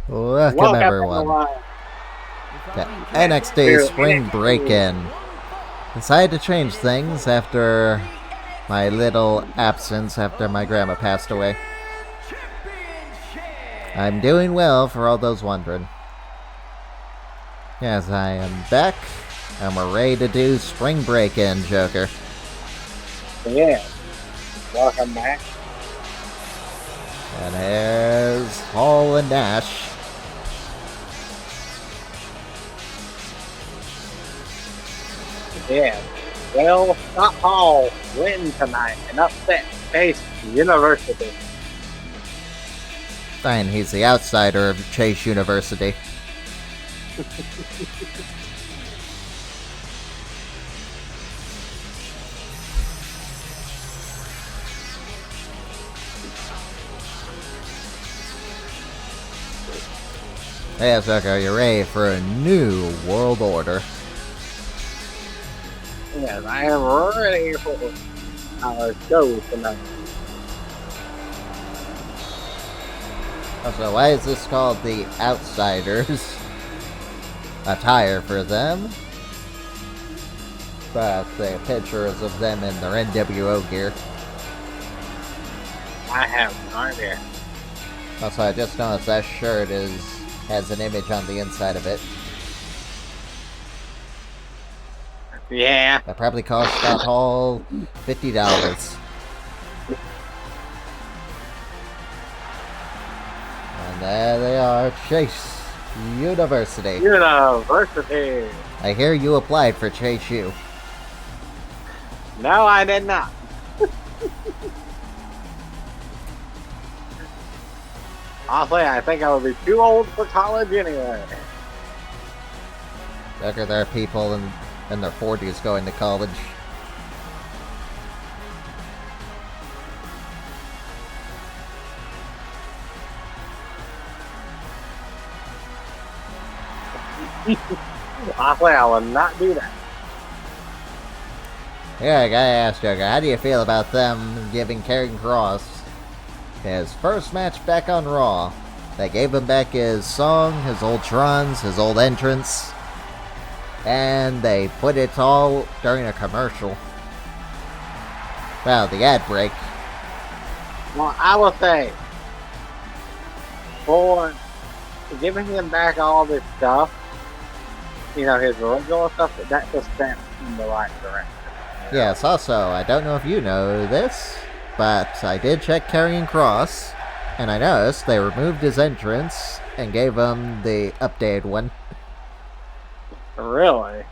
Welcome everyone to NXT Spring Breakin. Decided to change things after my little absence after my grandma passed away. I'm doing well, for all those wondering. Yes, I am back, and we're ready to do Spring Breakin, Joker. Yeah, welcome back. And there's Hall and Nash. Yeah, well, Scott Hall win tonight and upset Chase University. And he's the outsider of Chase University. Hey, Zucker, you ready for a new world order? Yes, I am ready for our show tonight. So why is this called the Outsiders? Attire for them. But the pictures of them in their NWO gear. I have no idea. Also, I just noticed that shirt has an image on the inside of it. Yeah. That probably cost Scott Hall $50. And there they are, Chase University. University. I hear you applied for Chase U. No, I did not. Honestly, I think I would be too old for college anyway. There are people in their 40s going to college. Honestly, I would not do that. Yeah, I gotta ask Joker, how do you feel about them giving Karrion Kross his first match back on Raw? They gave him back his song, his old trons, his old entrance, and they put it all during a commercial. Wow, the ad break. Well, I will say, for giving him back all this stuff, you know, his original stuff, that's a step in the right direction. Yes, also, I don't know if you know this, but I did check Karrion Kross, and I noticed they removed his entrance and gave him the updated one. Really?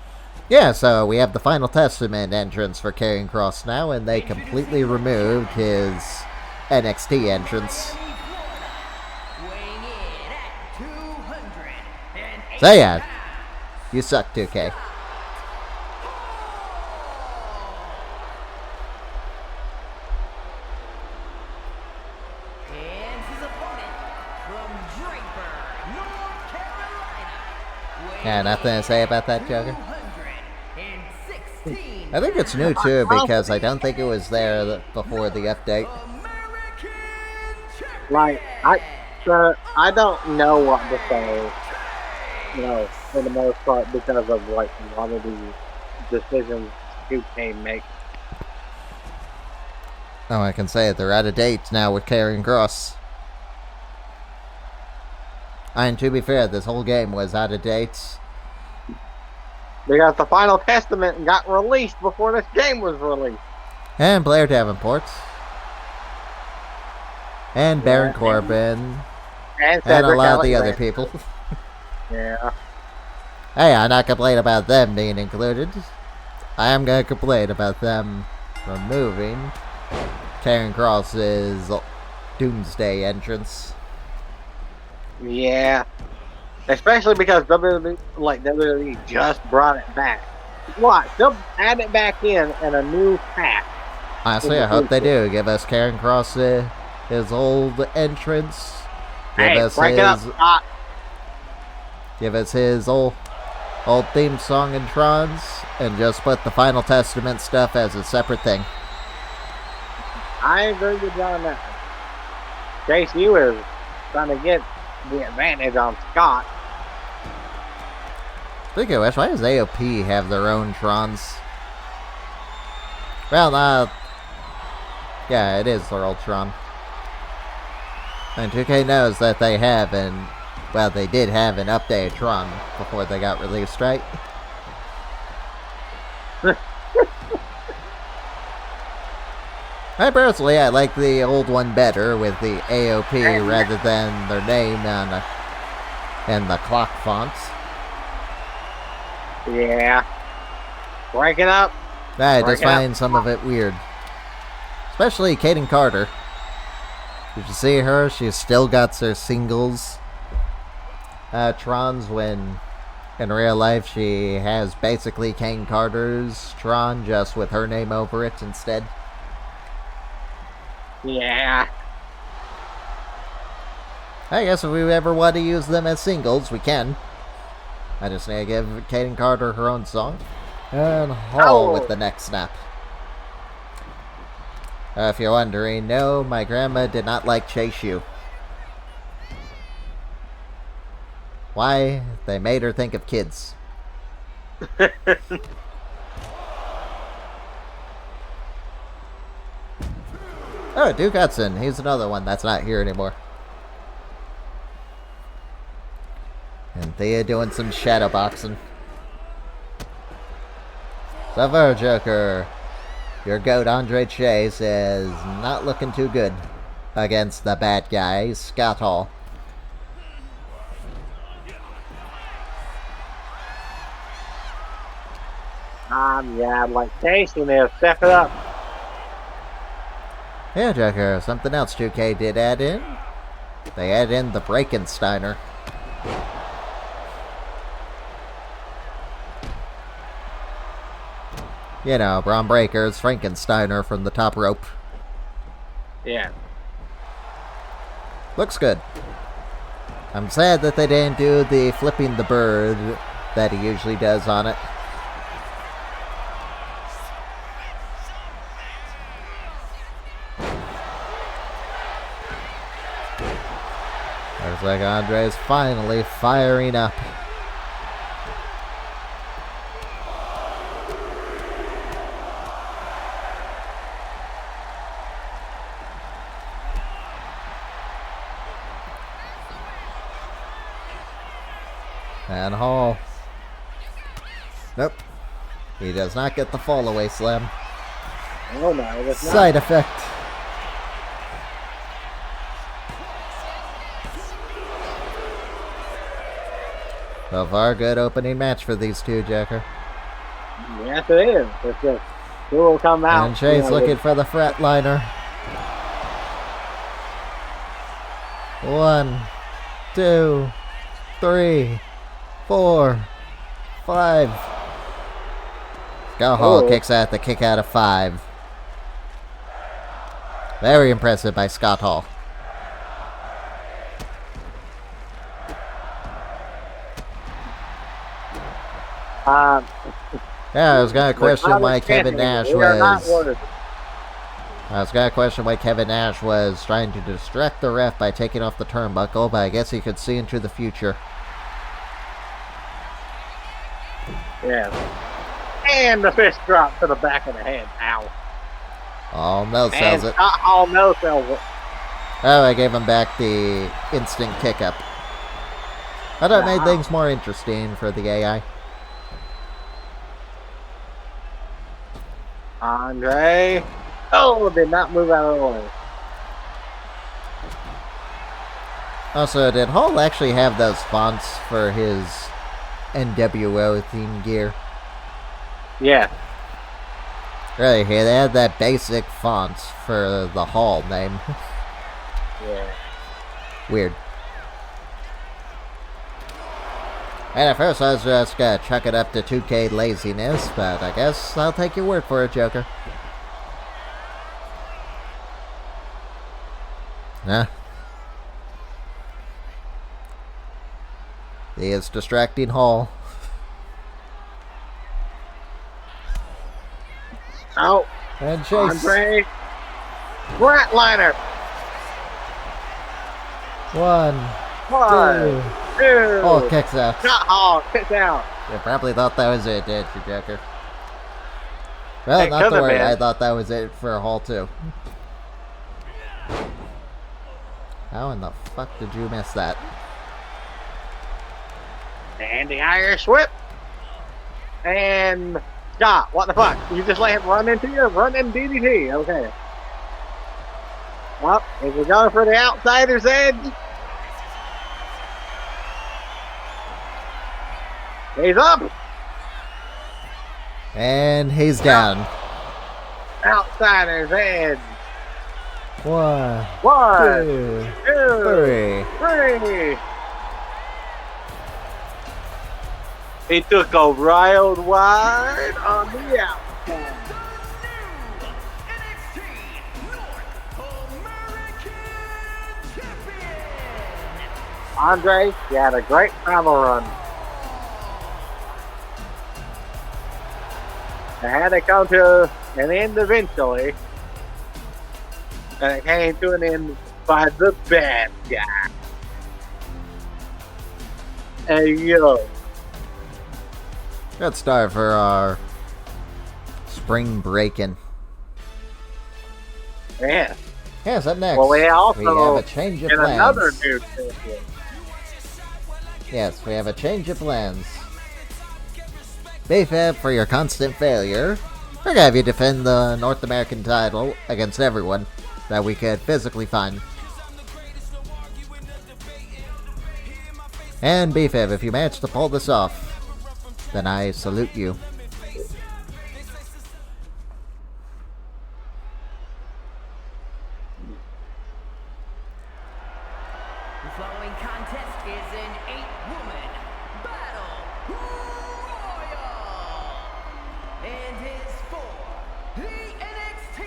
Yeah, so we have the Final Testament entrance for Karrion Kross now, and they completely removed his NXT entrance. So yeah, you suck, 2K. Yeah, nothing to say about that, Joker? I think it's new too, because I don't think it was there before the update. Like, I don't know what to say, you know, for the most part, because of, like, a lot of the decisions 2K makes. Oh, I can say it, they're out of date now with Karrion Kross. And to be fair, this whole game was out of date. Because the Final Testament got released before this game was released. And Blair Davenport. And Baron Corbin. And a lot of the other people. Yeah. Hey, I'm not complaining about them being included. I am going to complain about them removing Karrion Kross's Doomsday entrance. Yeah. Especially because WWE just brought it back. Watch, they'll add it back in a new pack. Honestly, I hope they do. Give us Karrion Kross his old entrance. Give us his old theme song and trons, and just put the Final Testament stuff as a separate thing. I agree with you on that. Chase U is trying to get the advantage on Scott. Speaking of which, why does AOP have their own Trons? Well, yeah, it is their old Tron. And 2K knows that they have, and, well, they did have an updated Tron before they got released, right? I personally, I like the old one better with the AOP rather than their name and the clock fonts. Yeah. Breaking up. I just find some of it weird. Especially Kaden Carter. Did you see her? She still got her singles Trons when in real life she has basically Kane Carter's Tron just with her name over it instead. Yeah. I guess if we ever want to use them as singles, we can. I just need to give Kaden Carter her own song. And Hall with the neck snap. If you're wondering, no, my grandma did not like Chase U. Why? They made her think of kids. Oh, Duke Hudson. He's another one that's not here anymore. And Theia doing some shadow boxing. So far, Joker, your GOAT Andre Chase is not looking too good against the bad guy, Scott Hall. Yeah, I'd like Casey there. Step it up. Yeah, Joker, something else 2K did add in. They added in the Breakin Steiner. You know, Braun Breaker's Frankensteiner from the top rope. Yeah. Looks good. I'm sad that they didn't do the flipping the bird that he usually does on it. Looks like Andre's finally firing up. And Hall. Nope. He does not get the fall away slam. Oh no, that's not. Side effect. So far, good opening match for these two, Jacker. Yes, it is. It's just who will come out. And Chase looking for the Fratliner. 1, 2, 3, 4, 5. Scott Hall kicks out the kick out of 5. Very impressive by Scott Hall. Yeah, I was gonna question why Kevin Nash was. I was gonna question why Kevin Nash was trying to distract the ref by taking off the turnbuckle, but I guess he could see into the future. Yeah. And the fist drop to the back of the head. Ow. Oh, no sells it. Oh, no sells it. Oh, I gave him back the instant kick up. I thought it made things more interesting for the AI. Andre. Oh, did not move out of the way. Also, did Hall actually have those fonts for his NWO themed gear? Yeah. Really, they had that basic font for the Hall name. Yeah. Weird. And at first I was just gonna chuck it up to 2K laziness, but I guess I'll take your word for it, Joker. Nah. He is distracting Hall. Oh. And Chase. Andre. Fratliner. 1, One, two. Oh, kicks out. Kicks out. You probably thought that was it, did you, Joker? Well, It not to could've worry. been. I thought that was it for Hall 2. How in the fuck did you miss that? And the Irish whip. And stop. What the fuck? You just let him run into you? Run in DDT. Okay. Well, if we're going for the outsider's edge. He's up. And he's down. Outsider's edge. One, One, two, two, three. three. He took a wild wide on the outside. Andre, you had a great travel run. It had to come to an end eventually. And it came to an end by the bad guy. Hey, yo. Good start for our spring break-in. Yeah. Yes, up next, Well, we also have a change of get plans. another new champion. Yes, we have a change of plans. BFAB, for your constant failure, we're gonna have you defend the North American title against everyone that we could physically find. And BFAB, if you manage to pull this off, then I salute you. The following contest is an 8-woman battle royal, and is for the NXT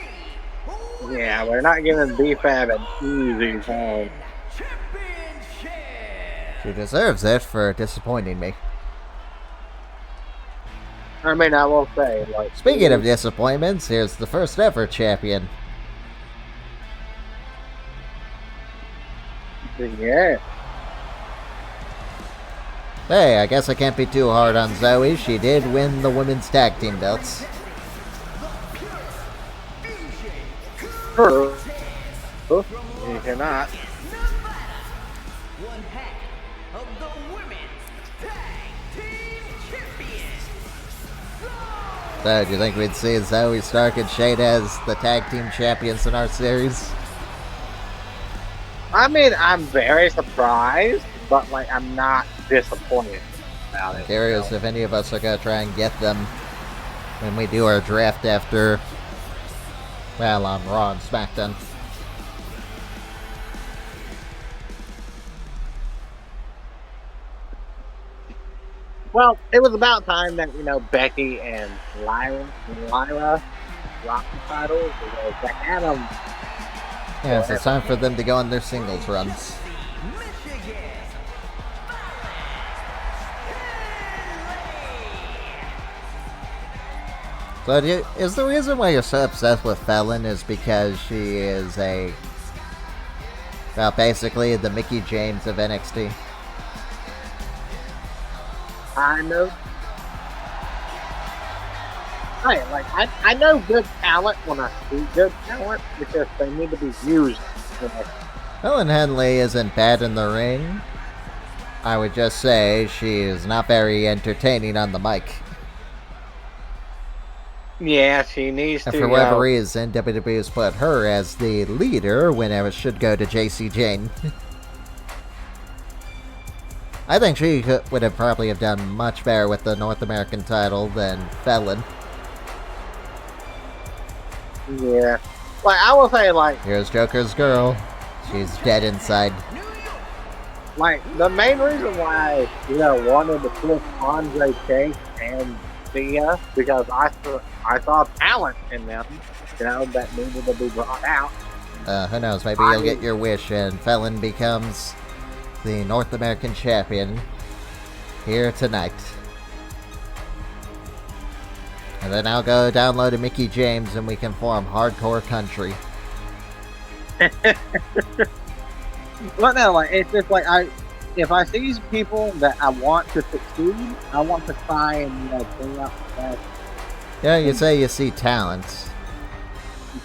Yeah, we're not giving BFAB an easy time. Championship. She deserves it for disappointing me. I mean, I will say, like... Speaking of disappointments, here's the first ever champion. Yeah. Hey, I guess I can't be too hard on Zoey. She did win the women's tag team belts. You cannot. One half of the women's tag team champions. So, do you think we'd see Zoey Stark and Shayna as the tag team champions in our series? I mean, I'm very surprised, but, like, I'm not disappointed about it. Curious if any of us are gonna try and get them when we do our draft after, well, on Raw and SmackDown. Well, it was about time that, you know, Becky and Lyra dropped the titles because they had them. Yes, it's time for them to go on their singles runs. So, is the reason why you're so obsessed with Felon is because she is well, basically the Mickie James of NXT? I know. Right, like, I know good talent when I see good talent because they need to be used. You know. Helen Henley isn't bad in the ring. I would just say she is not very entertaining on the mic. Yeah, she needs And to. for whatever reason, WWE has put her as the leader when it should go to JC Jane. I think she would have probably have done much better with the North American title than Felon. Yeah. Like, I will say, like... Here's Joker's girl. She's dead inside. Like, the main reason why I, you know, wanted to push Andre Chase and Theia, because I saw talent in them, you know, that needed to be brought out. Who knows, maybe you'll get your wish and Felon becomes the North American champion here tonight. And then I'll go download a Mickie James and we can form Hardcore Country. Well, no, like, it's just like, if I see people that I want to succeed, I want to try and bring out the best. Yeah, you say you see talent.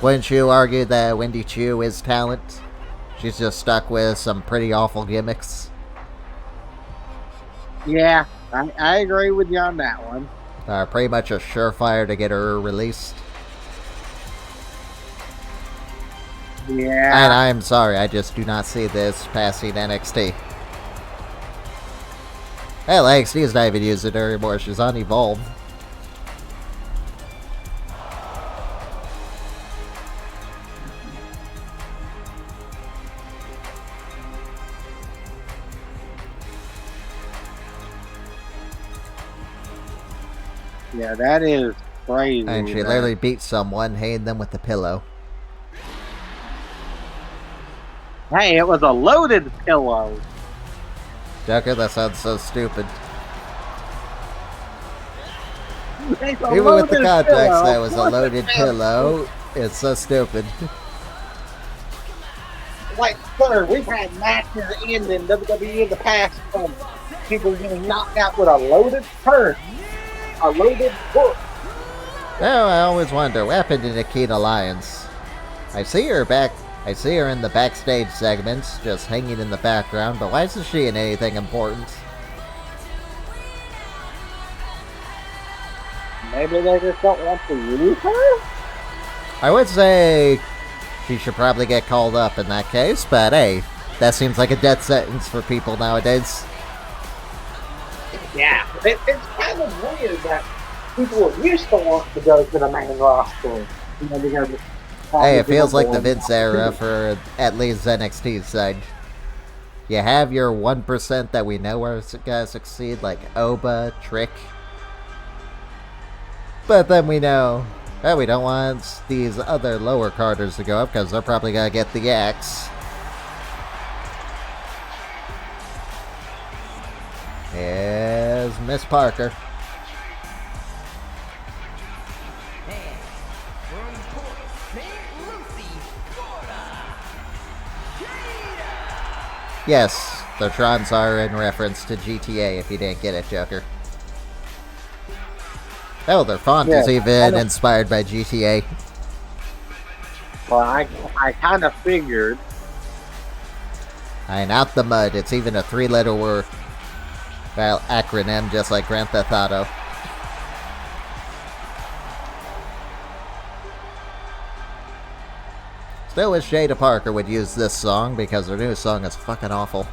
Wouldn't you argue that Wendy Chu is talent? She's just stuck with some pretty awful gimmicks. Yeah, I agree with you on that one. Pretty much a surefire to get her released. Yeah. And I'm sorry, I just do not see this passing NXT. Hell, NXT is not even using her anymore. She's on Evolve. Yeah, that is crazy. And she man. literally beat someone, hitting them with the pillow. Hey, it was a loaded pillow. Joker, that sounds so stupid. It's a Even with the loaded context, pillow. that was a loaded pillow. It's so stupid. Like, sir, we've had matches in WWE in the past from people getting knocked out with a loaded purse, a loaded book. Well, I always wonder what happened to Nikita Lyons. I see her in the backstage segments, just hanging in the background, but why isn't she in anything important? Maybe they just don't want to use her? I would say she should probably get called up in that case, but hey, that seems like a death sentence for people nowadays. Yeah, it's kind of weird that people used to want to go to the main roster. You know, because Hey, it feels like the Vince era for at least NXT's side. You have your 1% that we know are gonna succeed, like Oba, Trick. But then we know that we don't want these other lower carders to go up because they're probably gonna get the axe. Here's Miss Parker. Yes, the Trons are in reference to GTA if you didn't get it, Joker. Oh, their font is even inspired by GTA. Well, I kind of figured. And out the mud, it's even a 3-letter word. Well, acronym, just like Grand Theft Auto. Still wish Shayna Parker would use this song because her new song is fucking awful.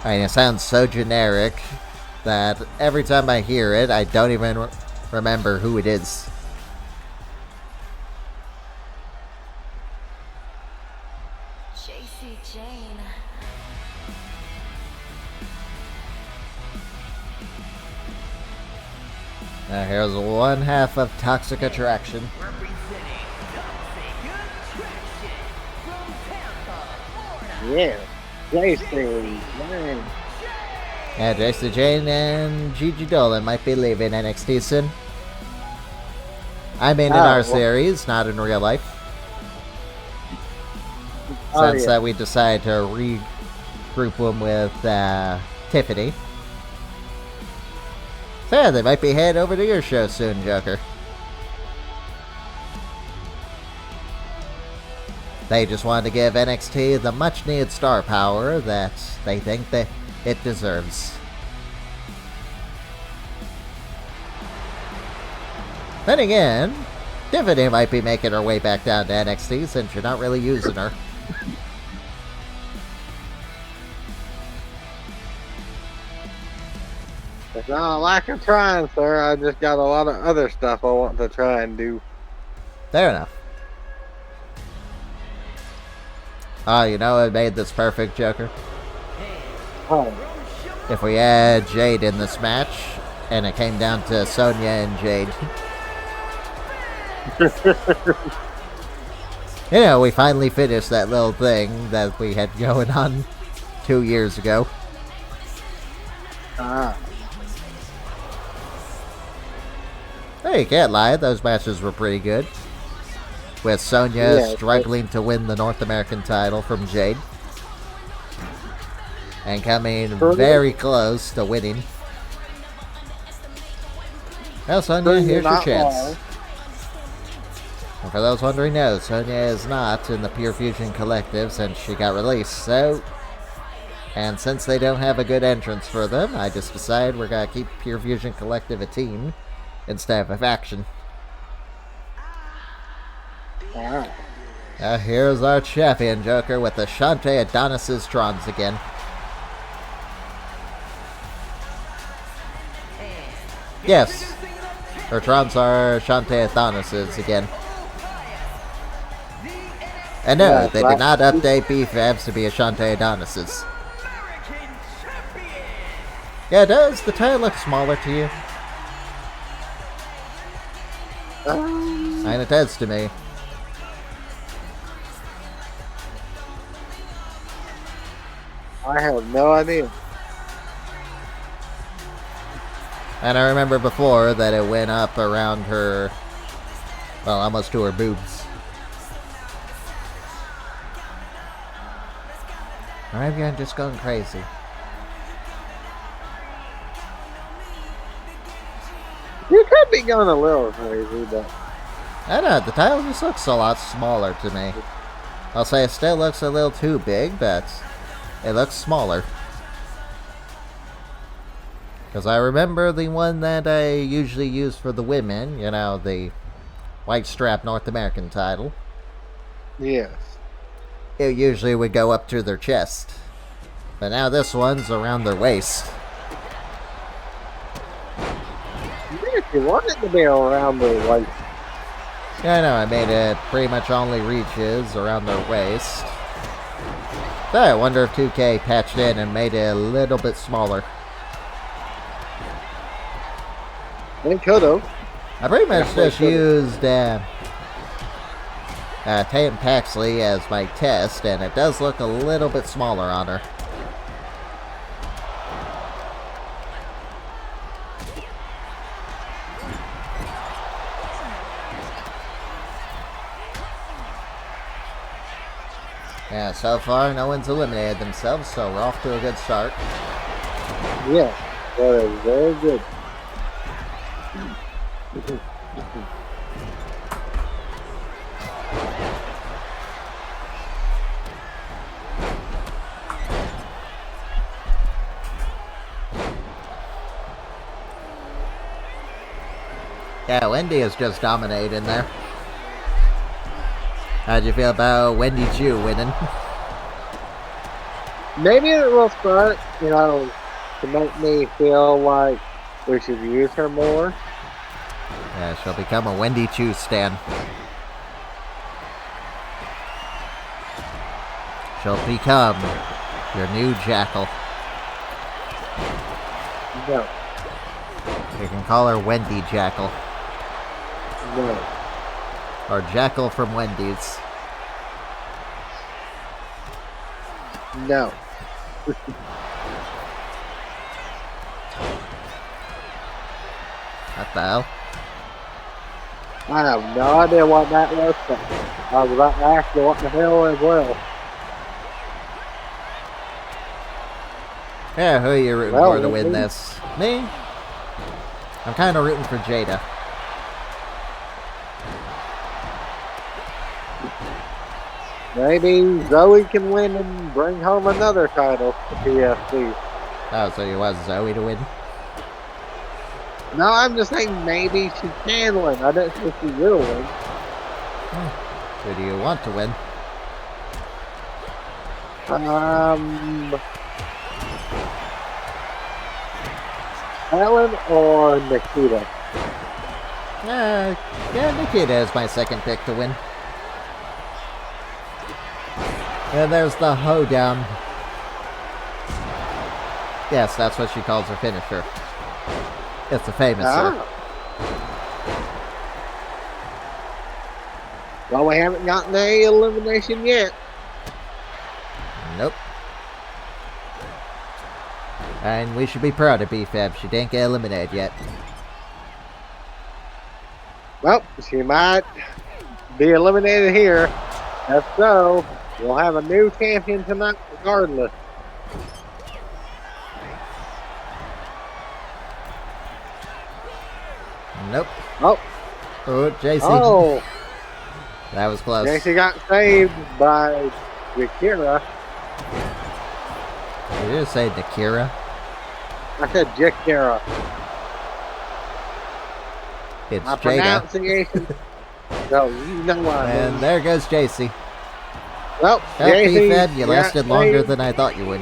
I mean, it sounds so generic that every time I hear it, I don't even remember who it is. Now here's one half of Toxic Attraction. Yeah, JC, man. Yeah, Jason Jane and Gigi Dolan might be leaving NXT soon. I mean, in our series, not in real life. Since we decided to regroup them with Tiffany. So yeah, they might be heading over to your show soon, Joker. They just wanted to give NXT the much-needed star power that they think that it deserves. Then again, Tiffany might be making her way back down to NXT since you're not really using her. It's not a lack of trying, sir. I just got a lot of other stuff I want to try and do. Fair enough. Oh, you know what made this perfect, Joker? Oh. If we had Jade in this match, and it came down to Sonya and Jade. You know, we finally finished that little thing that we had going on 2 years ago. Hey, you can't lie, those matches were pretty good. with Sonya Yeah, struggling to win the North American title from Jade. And coming very close to winning. Well, Sonya, here's your chance. And for those wondering, no, Sonya is not in the Pure Fusion Collective since she got released, and since they don't have a good entrance for them, I just decided we're gonna keep Pure Fusion Collective a team instead of a faction. Alright. Now here's our champion, Joker, with the Shantae Adonis's Trons again. Yes, her Trons are Shantae Adonis's again. And no, Yeah, they did not update BFABs to be a Shantae Adonis's. Yeah, does the title look smaller to you? And it does to me. I have no idea. And I remember before that it went up around her, well, almost to her boobs. Or maybe I'm just going crazy. You could be going a little crazy, but I don't know, the title just looks a lot smaller to me. I'll say it still looks a little too big, but it looks smaller. Because I remember the one that I usually use for the women, you know, the white strap North American title. yes. It usually would go up to their chest. But now this one's around their waist. If you want it to be around the waist. Yeah, I know, I made it pretty much only reaches around their waist. So I wonder if 2K patched in and made it a little bit smaller. They could have. I pretty much Definitely just used Tatum Paxley as my test, and it does look a little bit smaller on her. Yeah, so far no one's eliminated themselves, so we're off to a good start. Yeah, that is very good. Yeah, Wendy is just dominating there. How'd you feel about Wendy Chu winning? Maybe it will start, you know, to make me feel like we should use her more. Yeah, she'll become a Wendy Chu stan. She'll become your new Jackal. No, You can call her Wendy Jackal. no. Or Jackal from Wendy's. No. What the hell? I have no idea what that was, but I was about to ask you what the hell as well. Yeah, who are you rooting Well, for to win me. this? Me? I'm kind of rooting for Jada. Maybe Zoey can win and bring home another title to PFC. Oh, so you want Zoey to win? No, I'm just saying maybe she can win. I don't think she will win. Who do you want to win? Ellen or Nikita? Yeah, Nikita is my second pick to win. And there's the hoedown. Yes, that's what she calls her finisher. It's a famous her. Well, we haven't gotten a elimination yet. Nope. And we should be proud of BFAB. She didn't get eliminated yet. Well, she might be eliminated here. If so, we'll have a new champion tonight regardless. Nope. Oh, JC. oh. That was close. JC got saved by Jakira. Did you say Nakira? I said Jakira. It's My Jada. pronunciation. No, you know what I mean. And there goes JC. Well, Well, JC Fed, you got lasted longer saved. than I thought you would.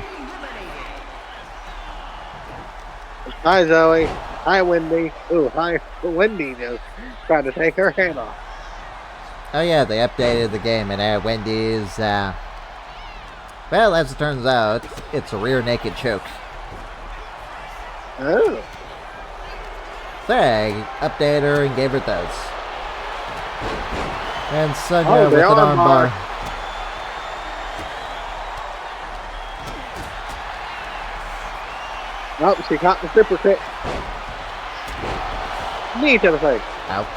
Hi, Zoey. Hi, Wendy. Ooh, hi, Wendy just tried to take her hand off. Oh yeah, they updated the game and Wendy's, well, as it turns out, it's a rear naked choke. Oh. So I updated her and gave her those. And Sonya Oh, with they an are arm bar. Oh, she caught the super kick. Knee to the face. Ouch.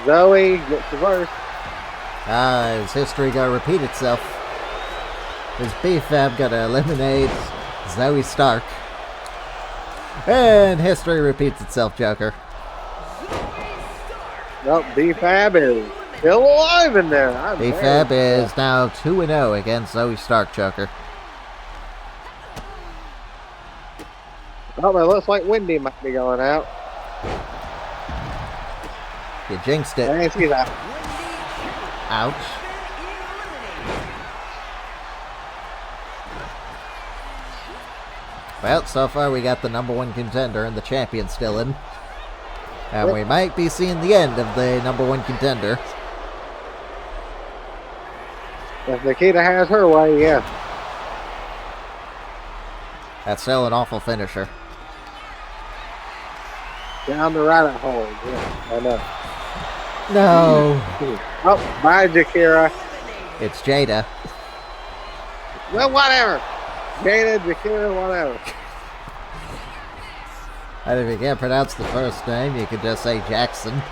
Zoey gets reversed. Is history gonna repeat itself? Is B-Fab gonna eliminate Zoey Stark? And history repeats itself, Joker. Nope, B-Fab is still alive in there. B-Fab is now 2-0 against Zoey Stark, Joker. Oh, it looks like Wendy might be going out. You jinxed it. And she's out. Ouch. Well, so far we got the #1 contender and the champion still in. And we might be seeing the end of the #1 contender. If Nikita has her way, yeah. That's still an awful finisher. Down the rabbit hole. Yeah, I know. No. Oh, bye, Jakira. It's Jada. Well, whatever. Jada, Jakira, whatever. And if you can't pronounce the first name, you could just say Jackson.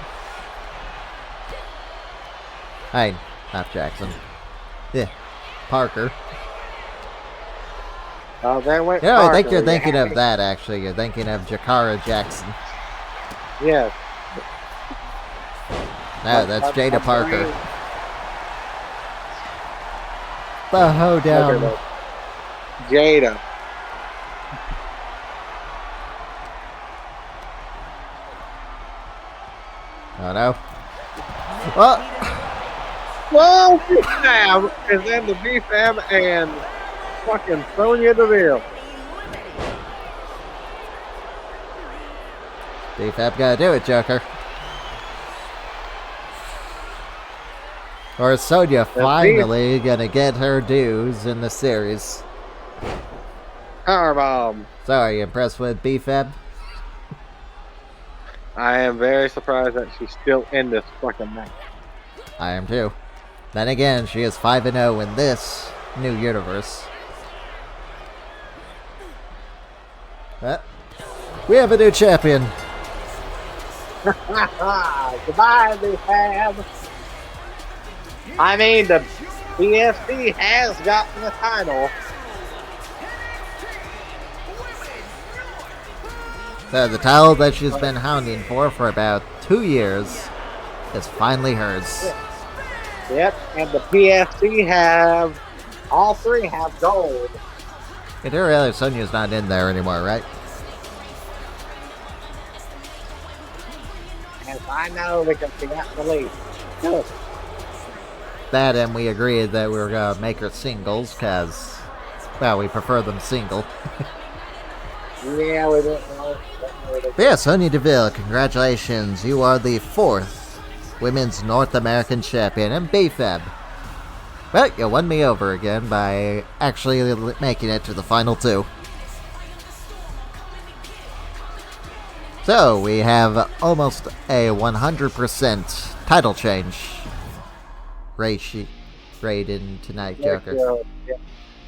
Hey, not Jackson. Yeah, Parker. Oh, there went Yeah, I think Parker. you're thinking Yeah. of that, actually. You're thinking of Jakara Jackson. Yes. No, that's Jada Parker. The hoedown. Okay, Jada. Oh no. Oh! Whoa, B-Fab is in the B-Fab and fucking Sonya Deville. B-Fab gotta do it, Joker. Or is Sonya finally gonna get her dues in the series? Powerbomb. So, are you impressed with B-Fab? I am very surprised that she's still in this fucking match. I am too. Then again, she is 5-0 in this new universe. But we have a new champion. Goodbye, B-Fab. I mean, the BFC has gotten the title. So the title that she's been hounding for about 2 years is finally hers. Yep, and the PFC have, all three have gold. I do realize Sonya's not in there anymore, right? As I know, because she got the lead. Good. That, and we agreed that we were gonna make her singles, cause, well, we prefer them single. Yeah, we didn't know. But yeah, Sonya Deville, congratulations. You are the 4th Women's North American Champion, and B-Fab. Well, you won me over again by actually making it to the final 2. So, we have almost a 100% title change rate in tonight, Joker. Yeah.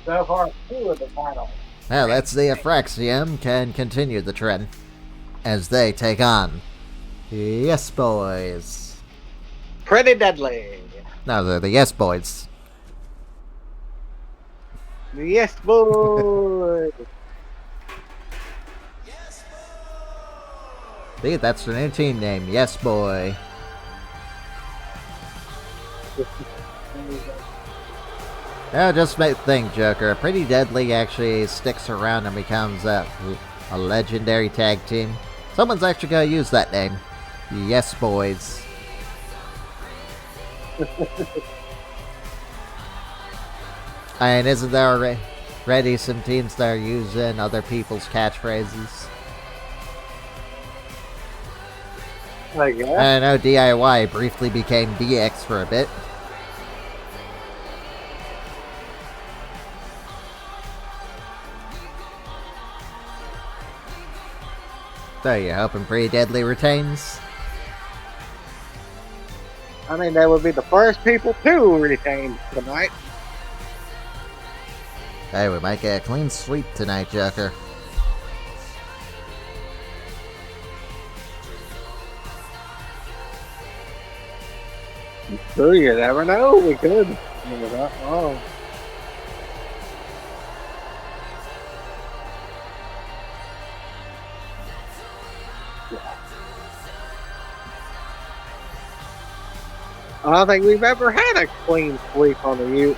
So far, 2 of the final. Well, let's see if Fraxiom can continue the trend as they take on Yes Boys. Pretty Deadly. No, they're the Yes Boys. Yes, boy. See, that's their new team name, Yes Boy. Now just think, Joker. Pretty Deadly actually sticks around and becomes a legendary tag team. Someone's actually gonna use that name. Yes Boys. And isn't there already some teams that are using other people's catchphrases? I guess. I know DIY briefly became DX for a bit. So you hoping Pretty Deadly retains? I mean, they would be the first people to retain tonight. Hey, we might get a clean sweep tonight, Joker. True, you never know. We could. You're not wrong. I don't think we've ever had a clean sweep on the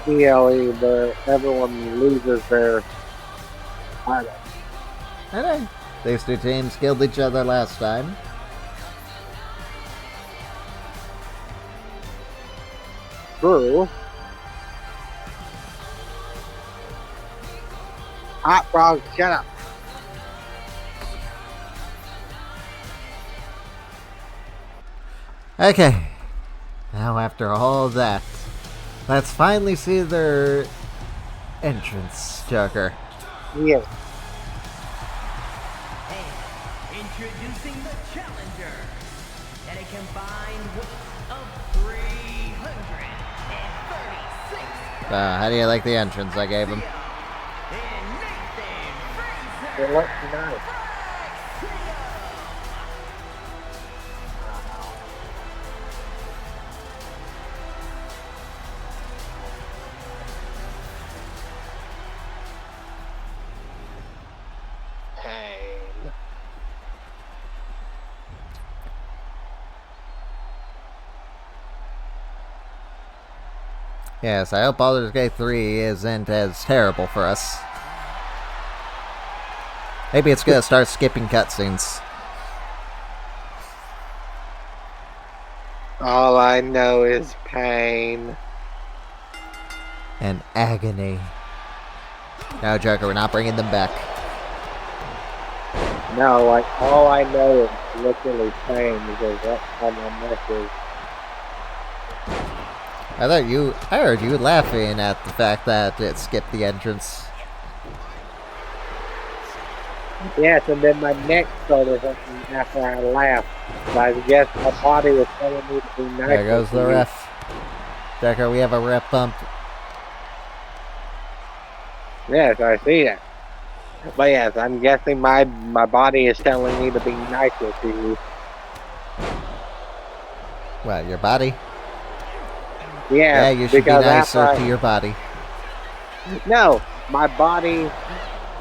PLE, but everyone loses their title. I know. These two teams killed each other last time. True. Hot Frog, shut up. Okay. Now after all of that, let's finally see their entrance, Joker. Yes. And introducing the challenger at a combined weight of 336 How do you like the entrance I gave him? and Nathan Fraser. It looks nice. Yes, I hope Baldur's Gate 3 isn't as terrible for us. Maybe it's gonna start skipping cutscenes. All I know is pain. And agony. No, Joker, we're not bringing them back. No, like all I know is literally pain because that's how my message. I heard you laughing at the fact that it skipped the entrance. Yes, and then my neck started hurting after I laughed. So I guess my body was telling me to be nice. There goes the ref. Joker, we have a ref bump. Yes, I see that. But yes, I'm guessing my body is telling me to be nicer to you. Well, your body? Yeah, Yeah, you should be nicer to your body. No, my body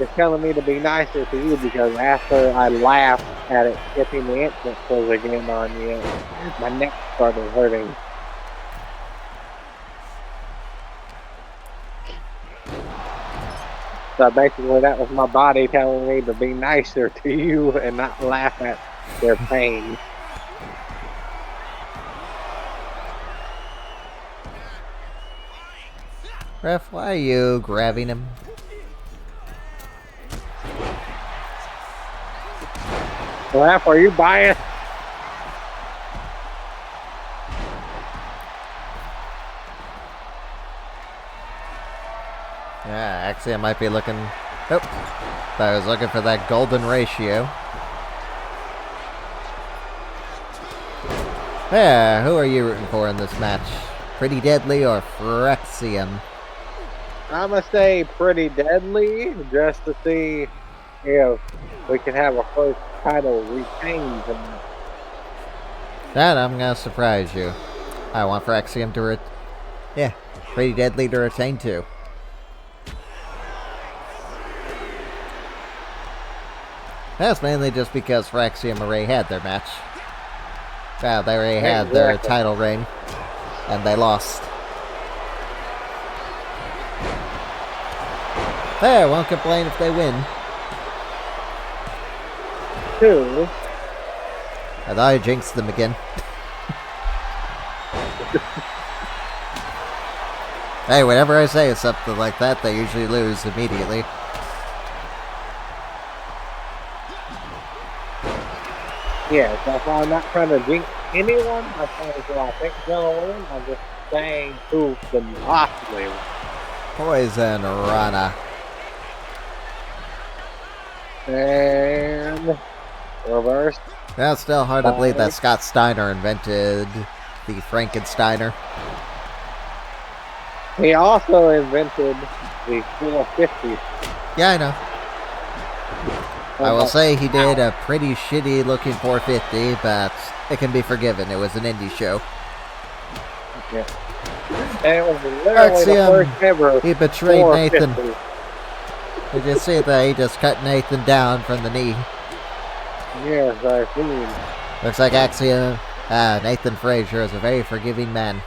is telling me to be nicer to you because after I laughed at it skipping the entrance again on you, my neck started hurting. So basically that was my body telling me to be nicer to you and not laugh at their pain. Ref, why are you grabbing him? Laugh, are you biased? Yeah, actually I might be looking... Oh, I was looking for that golden ratio. Yeah, who are you rooting for in this match? Pretty Deadly or Fraxiom? I'm gonna say Pretty Deadly just to see if we can have a first title retained tonight. That I'm gonna surprise you. I want Fraxiom to yeah, Pretty Deadly to retain too. That's mainly just because Fraxiom already had their match. Well, they already had their title reign, and they lost. There, won't complain if they win. 2. I thought I jinxed them again. Hey, whenever I say something like that, they usually lose immediately. Yeah, that's why I'm not trying to jinx anyone. I'm trying to say I think they're going to win. I'm just saying who can possibly win. Poison Rana. And reverse. Now it's still hard to believe that Scott Steiner invented the Frankensteiner. He also invented the 450. Yeah, I know. I will say he did a pretty shitty looking 450, but it can be forgiven. It was an indie show. Yeah. And it was literally the first ever. He betrayed 450. Nathan. Did you see that? He just cut Nathan down from the knee. Yes, I've seen. Looks like Nathan Frazier is a very forgiving man.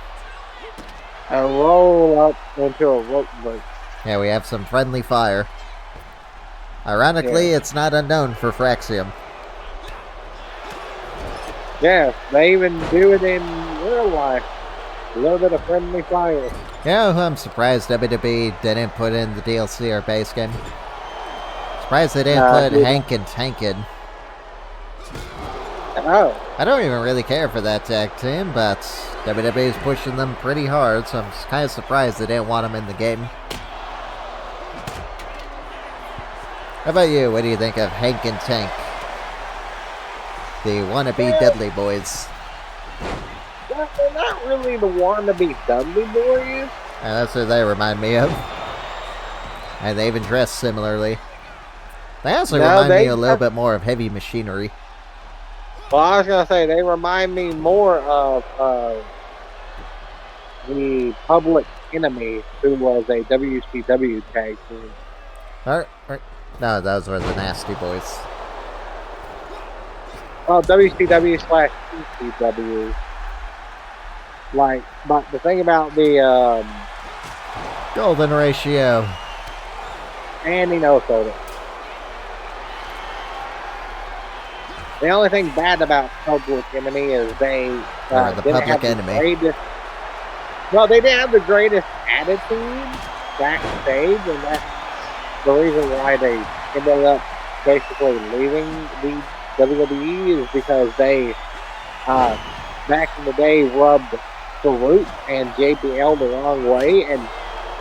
A roll up into a rope break. Yeah, we have some friendly fire. Ironically, it's not unknown for Fraxiom. Yes, they even do it in real life. A little bit of friendly fire. Yeah, I'm surprised WWE didn't put in the DLC or base game. Surprised they didn't put Hank and Tank in. Oh. I don't even really care for that tag team, but WWE is pushing them pretty hard, so I'm just kind of surprised they didn't want them in the game. How about you? What do you think of Hank and Tank? The wannabe Dudley boys. Well, they're not really the wannabe Dudley boys. And that's what they remind me of. And they even dress similarly. They also remind me a little bit more of Heavy Machinery. Well, I was going to say, they remind me more of the Public Enemy, who was a WCW tag team. No, those were the Nasty Boys. Well, WCW/ECW. Like, but the thing about the Golden Ratio. And he knows it. The only thing bad about Public Enemy is they the didn't Public have Enemy. The greatest, well, they didn't have the greatest attitude backstage, and that's the reason why they ended up basically leaving the WWE is because they, back in the day, rubbed Farouk and JBL the wrong way, and,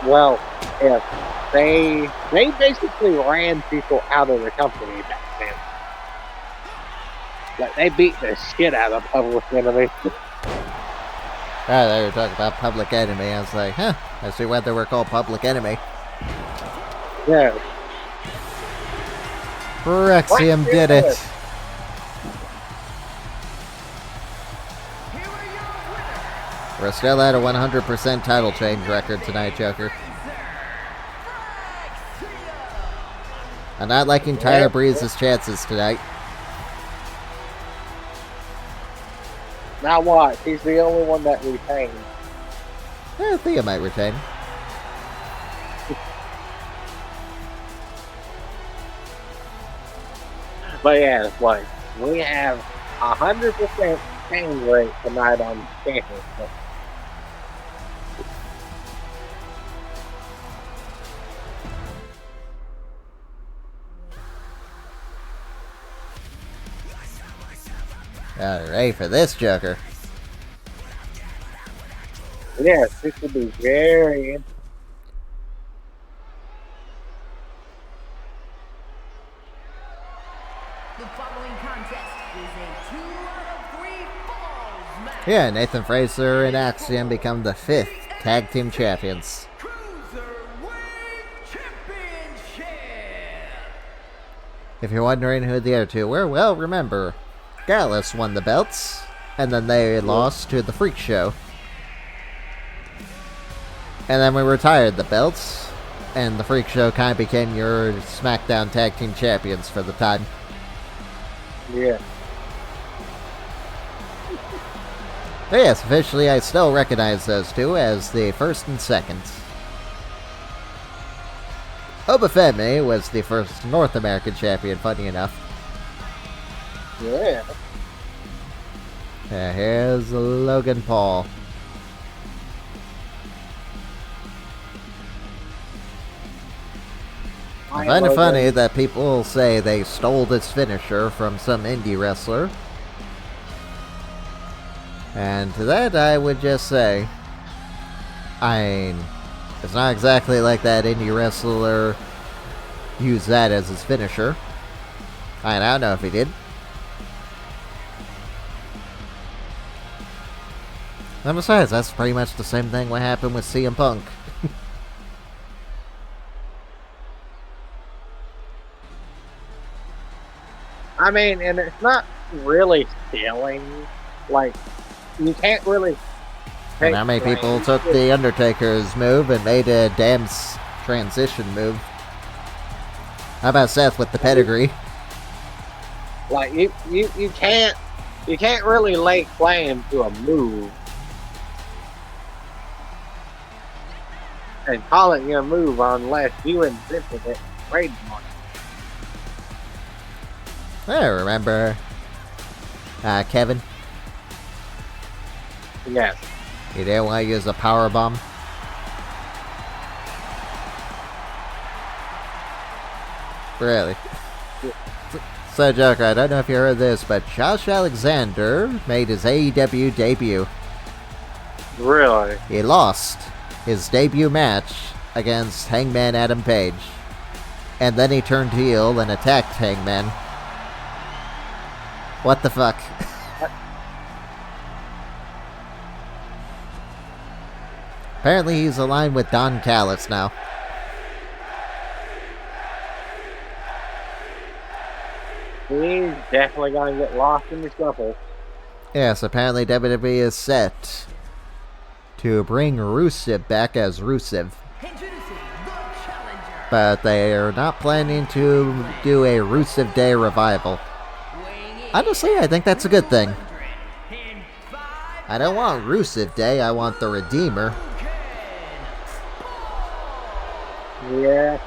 well, if they basically ran people out of the company back then. Like, they beat the shit out of Public Enemy. They were talking about Public Enemy. I was like, huh, I see why they were called Public Enemy. Yeah. Fraxiom did it. We're still at a 100% title change record tonight, Joker. I'm not liking Tyler Breeze's chances tonight. Now what? He's the only one that retained. Theia might retain. But yeah, it's like, we have 100% change rate tonight on Championship. Ready for this, Joker. Yes, this would be very interesting. The following contest is a 2-out-of-3 falls match. Yeah, Nathan Frazier and Axiom become the 5th Tag Team Champions. Cruiserweight Championship. If you're wondering who the other two were, well, remember, Gallus won the belts, And then they lost to the Freak Show. And then we retired the belts. And the Freak Show kind of became your SmackDown Tag Team Champions for the time. Yeah. But yes, officially I still recognize those two as the first and second. Obafemi was the first North American champion, funny enough. Yeah. Here's Logan Paul. I find it funny that people say they stole this finisher from some indie wrestler. And to that I would just say, it's not exactly like that indie wrestler used that as his finisher. I don't know if he did. And besides, that's pretty much the same thing what happened with CM Punk. I mean, and it's not really stealing. Like, you can't really. And how many people took the Undertaker's move and made a dance transition move? How about Seth with the pedigree? Like, you can't really lay claim to a move and call it your move unless you invented it trademark. I remember Kevin. Yes. He didn't want to use a power bomb. Really? So, Joker, I don't know if you heard this, but Josh Alexander made his AEW debut. Really? He lost his debut match against Hangman Adam Page. And then he turned heel and attacked Hangman. What the fuck? Apparently he's aligned with Don Callis now. He's definitely going to get lost in the shuffle. Yes, apparently WWE is set to bring Rusev back as Rusev. But they are not planning to do a Rusev Day revival. Honestly, I think that's a good thing. I don't want Rusev Day, I want the Redeemer. Yeah.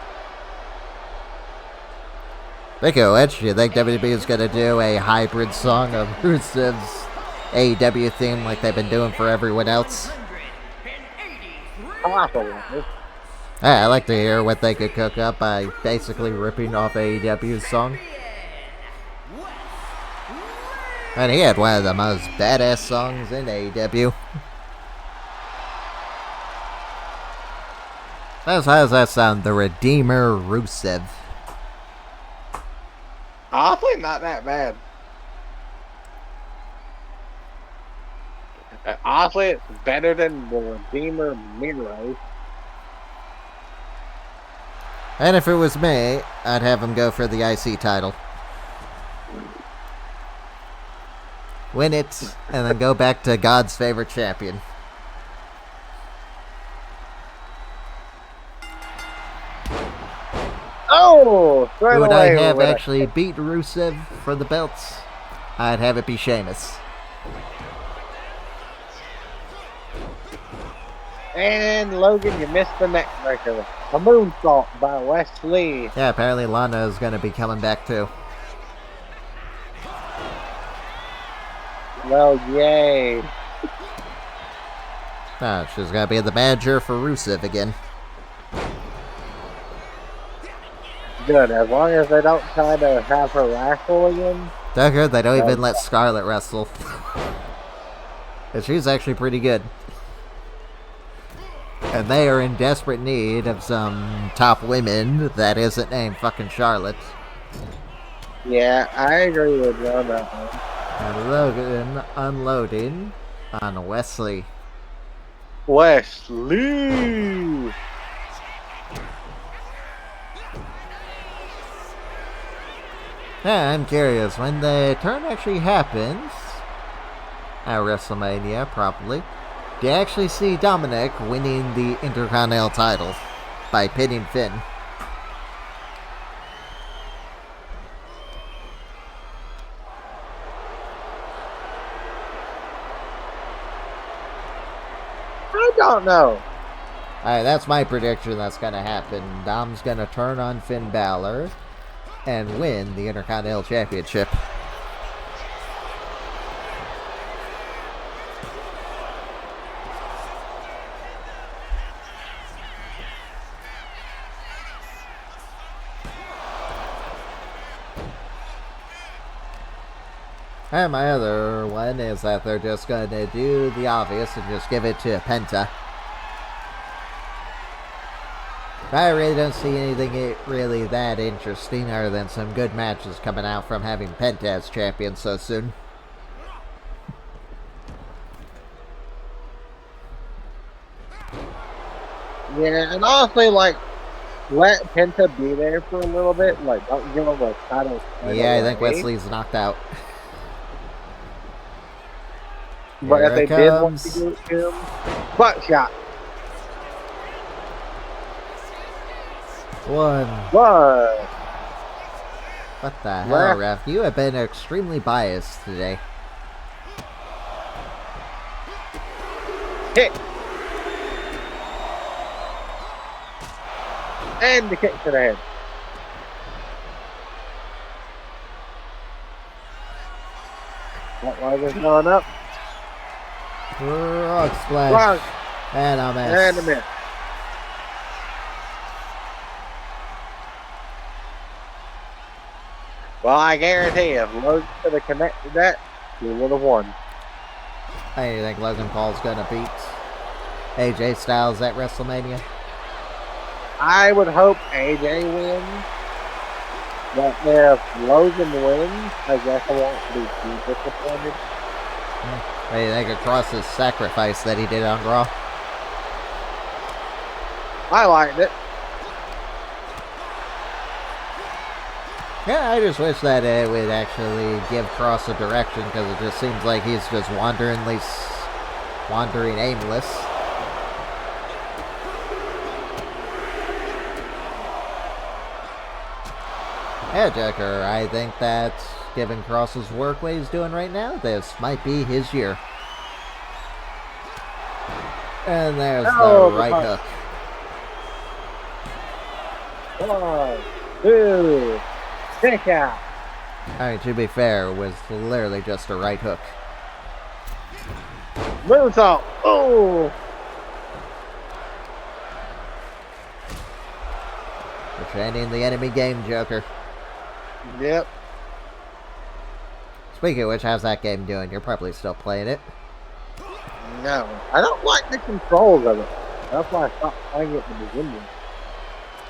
Speaking of which, do you think WWE is going to do a hybrid song of Rusev's AEW theme like they've been doing for everyone else? Possibly. I like to hear what they could cook up by basically ripping off AEW's song. And he had one of the most badass songs in AEW. How does that sound? The Redeemer Rusev. Honestly, not that bad. Honestly, it's better than the Redeemer Miro. And if it was me, I'd have him go for the IC title. Win it, and then go back to God's favorite champion. Oh! Straight Who would away I have with actually beat Rusev for the belts? I'd have it be Sheamus. And Logan, you missed the neck breaker. A moonsault by Wes Lee. Yeah, apparently Lana is going to be coming back too. Well, yay. Oh, she's going to be the manager for Rusev again. Good, as long as they don't try to have her wrestle again. Tucker, they don't even let Scarlett wrestle. And she's actually pretty good. And they are in desperate need of some top women that isn't named fucking Charlotte. Yeah, I agree with you on that one. And Logan unloading on Wes Lee. Wes Lee! Yeah, I'm curious, when the turn actually happens, at WrestleMania, probably. Do you actually see Dominic winning the Intercontinental title by pinning Finn? I don't know. Alright, that's my prediction that's going to happen. Dom's going to turn on Finn Balor and win the Intercontinental Championship. And my other one is that they're just going to do the obvious and just give it to Penta. I really don't see anything really that interesting other than some good matches coming out from having Penta as champion so soon. Yeah, and honestly, like, let Penta be there for a little bit. Like, don't give him a title. Yeah, I think Wes Lee's knocked out. But Here if they it did want comes. to do it to him, buckshot. One. What? What the hell, ref? You have been extremely biased today. Kick. And the kick to the head. That was going up. Frog splash. Frog. And a miss. And a miss. Well, I guarantee if Logan could have connected that, he would have won. I think Logan Paul's gonna beat AJ Styles at WrestleMania. I would hope AJ wins. But if Logan wins, I guess I won't be too disappointed. What do you think of Cross's sacrifice that he did on Raw? I liked it. Yeah, I just wish that it would actually give Cross a direction, because it just seems like he's just wandering aimless. Yeah, Joker, I think that given Cross's work what he's doing right now, this might be his year. And there's the right hook. 1, 2, kick out. Alright, to be fair, it was literally just a right hook. Moonsault. Oh. Defending the enemy game, Joker. Yep. Speaking of which, how's that game doing? You're probably still playing it. No. I don't like the controls of it. That's why I stopped playing it in the beginning.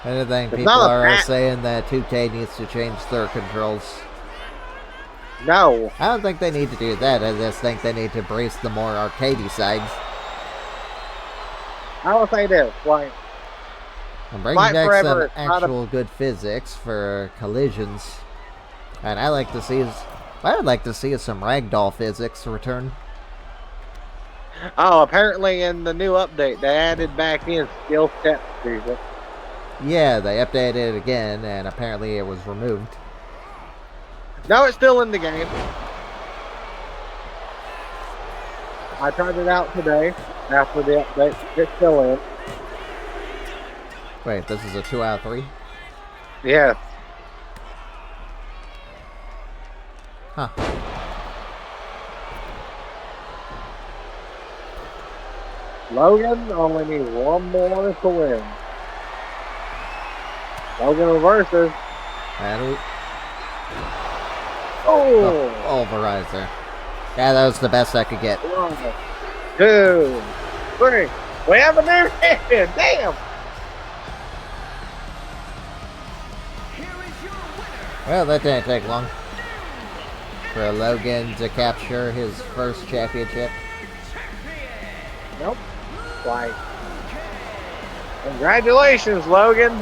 I think It's people not a are patch. saying that 2K needs to change their controls. No. I don't think they need to do that. I just think they need to embrace the more arcadey sides. I will say this. Like, And bring Fight back Forever some is not a- actual good physics for collisions. And I would like to see some ragdoll physics return. oh, apparently in the new update, they added back in skill step physics. Yeah, they updated it again, and apparently it was removed. No, it's still in the game. I tried it out today after the update. It's still in. Wait, this is a 2 out of 3? Yes. Huh. Logan only needs one more to win. Logan reverses. And Oh! Pulverizer. Yeah, that was the best I could get. 1, 2, 3. We have a new champion. Damn! Here is your winner, Well, that didn't take long for Logan to capture his first championship. champion, Nope. Like, congratulations, Logan.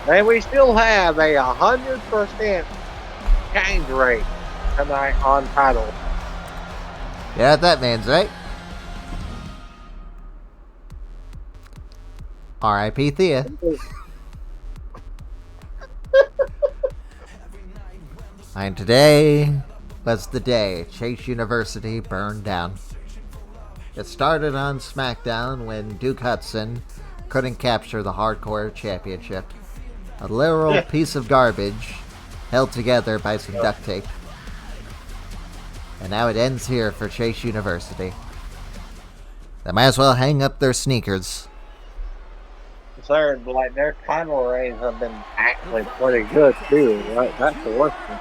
And we still have a 100% change rate tonight on title. You know what that means, right? R.I.P. Theia. And today was the day Chase University burned down. It started on SmackDown when Duke Hudson couldn't capture the Hardcore Championship. A literal piece of garbage held together by some duct tape. And now it ends here for Chase University. They might as well hang up their sneakers. Sir, like their title reigns have been actually pretty good too, right? That's the worst thing.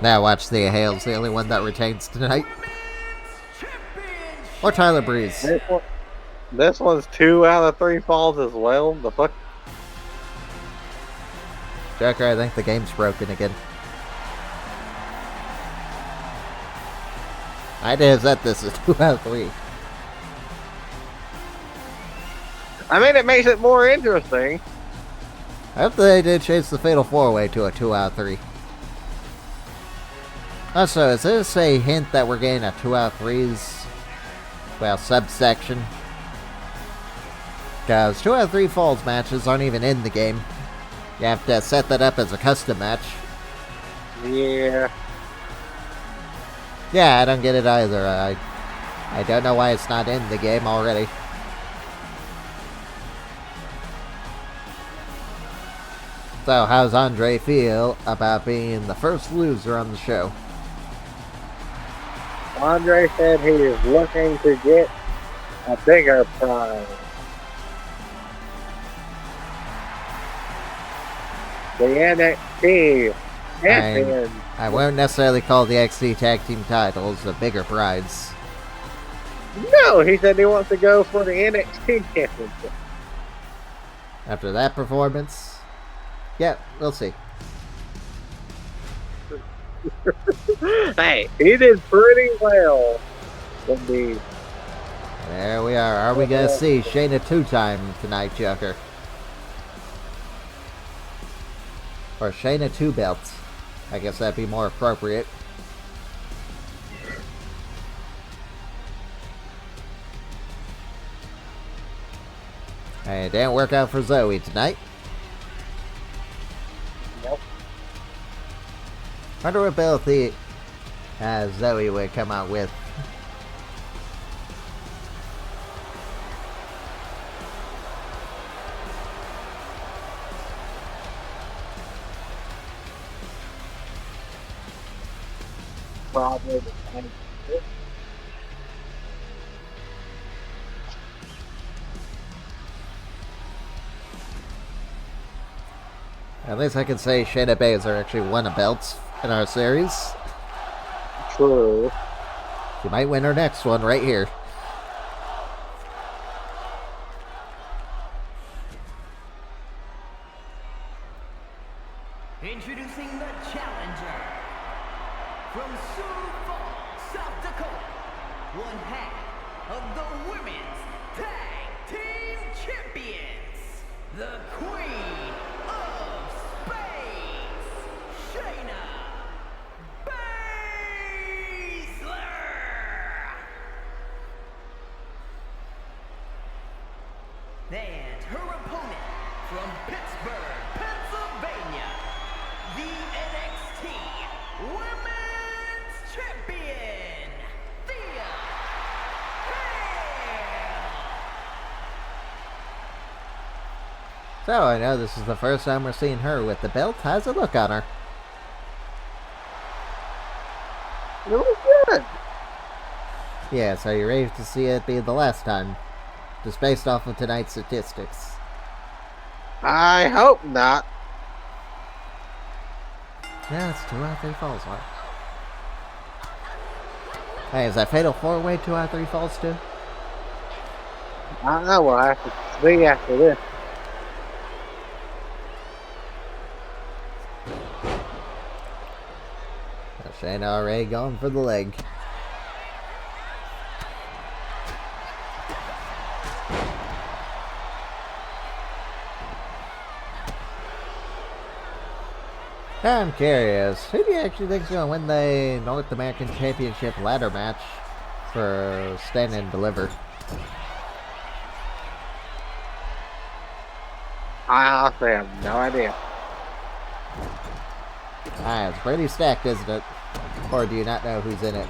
Now watch Thea Hale's the only one that retains tonight. Or Tyler Breeze. This one's 2 out of 3 falls as well. The fuck? Joker, I think the game's broken again. I did have set this as 2 out of 3. I mean, it makes it more interesting. I hope they did change the Fatal 4-Way to a 2 out of 3. Also, is this a hint that we're getting a 2 out of 3's, well, subsection? Because 2 out of 3 falls matches aren't even in the game. You have to set that up as a custom match. Yeah. Yeah, I don't get it either. I don't know why it's not in the game already. So, how's Andre feel about being the first loser on the show? Andre said he is looking to get a bigger prize. The NXT Champions. I won't necessarily call the NXT Tag Team titles a bigger prize. No, he said he wants to go for the NXT Championship. After that performance, yeah, we'll see. Hey, he did pretty well. Indeed. There we are. Are we going to see Shayna 2-time tonight, Joker? Or Shayna 2 belts? I guess that'd be more appropriate. And it didn't work out for Zoey tonight. Nope. I wonder what belt Zoey would come out with. Probably the same. At least I can say Shayna Baszler actually won a belt in our series. True. She might win her next one right here. Introducing the challenger from Sioux Falls, South Dakota, one half of the Women's Tag Team Champions, the Queen of Space, Shayna Baszler. And her opponent from Pittsburgh, Pennsylvania, the NXT Women's Champion, Theia Hale. So I know this is the first time we're seeing her with the belt. How's it look on her? It was good. Yeah, so you're ready to see it be the last time. Just based off of tonight's statistics. I hope not. Yeah, it's 2 out of 3 falls. What? Hey, is that Fatal 4-Way 2 out of 3 falls too? I don't know. We'll have to see after this. Shayna already going for the leg. I'm curious, who do you actually think is going to win the North American Championship ladder match for Stand and Deliver? I honestly have no idea. It's pretty stacked, isn't it? Or do you not know who's in it?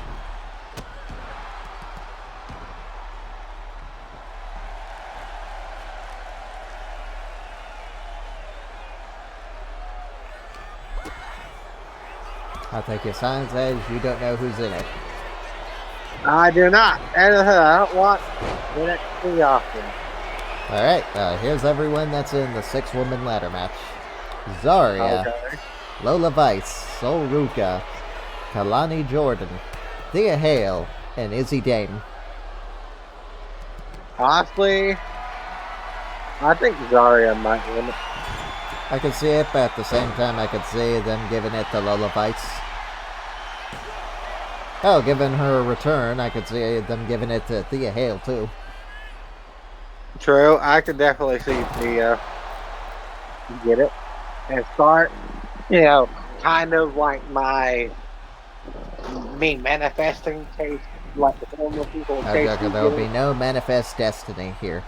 I'll take your signs as you don't know who's in it. I do not. And I don't want NXT often. Alright, here's everyone that's in the 6-woman ladder match. Zarya, Okay. Lola Vice, Sol Ruka, Kalani Jordan, Thea Hale, and Izzy Dane. Honestly, I think Zarya might win it. I can see it, but at the same time I could see them giving it to Lola Vice. Oh, given her return, I could see them giving it to Thea Hale too. True, I could definitely see the get it and start, kind of like me manifesting case, like the normal people. Oh, Joker, there will be no manifest destiny here.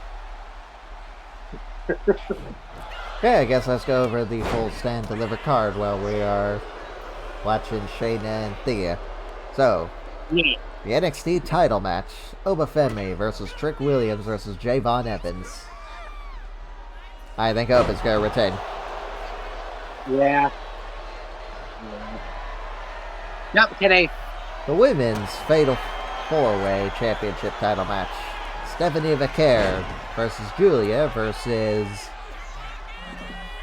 Okay, I guess let's go over the full Stand Deliver card while we are watching Shayna and Theia. So, Yeah. the NXT title match, Obafemi versus Trick Williams versus Javon Evans. I think Oba's going to retain. Yeah. Yep, Kenny. The Women's Fatal 4-Way Championship title match, Stephanie Vaquer versus Julia versus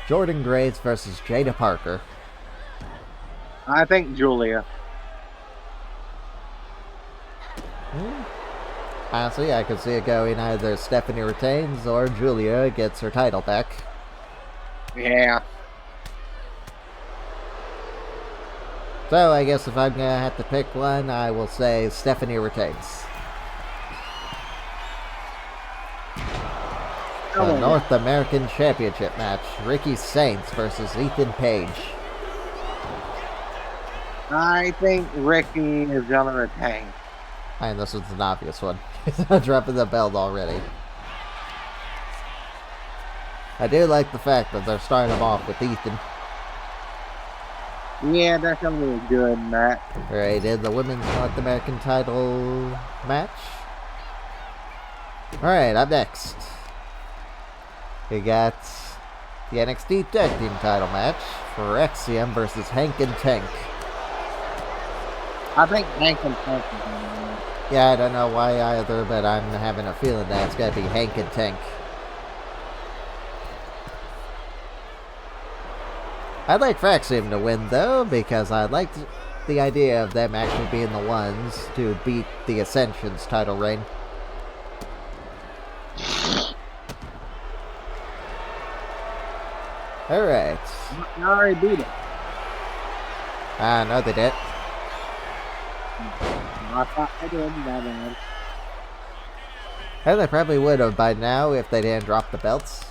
Jordan Grace versus Jada Parker. I think Julia. Honestly, I could see it going either Stephanie retains or Julia gets her title back. Yeah. So I guess if I'm going to have to pick one, I will say Stephanie retains. The North American Championship match, Ricky Saints versus Ethan Page. I think Ricky is gonna retain. And this one's an obvious one. He's not dropping the belt already. I do like the fact that they're starting him off with Ethan. Yeah, that's gonna be a good match. Alright, in the Women's North American title match. Alright, up next. We got the NXT Tag Team title match, Fraxiom versus Hank and Tank. I think Hank and Tank is gonna win. Yeah, I don't know why either, but I'm having a feeling that it's gonna be Hank and Tank. I'd like Fraxiom to win, though, because I like the idea of them actually being the ones to beat the Ascension's title reign. Alright. I already beat it. No, they did. I thought I did, my man. And they probably would have by now if they didn't drop the belts.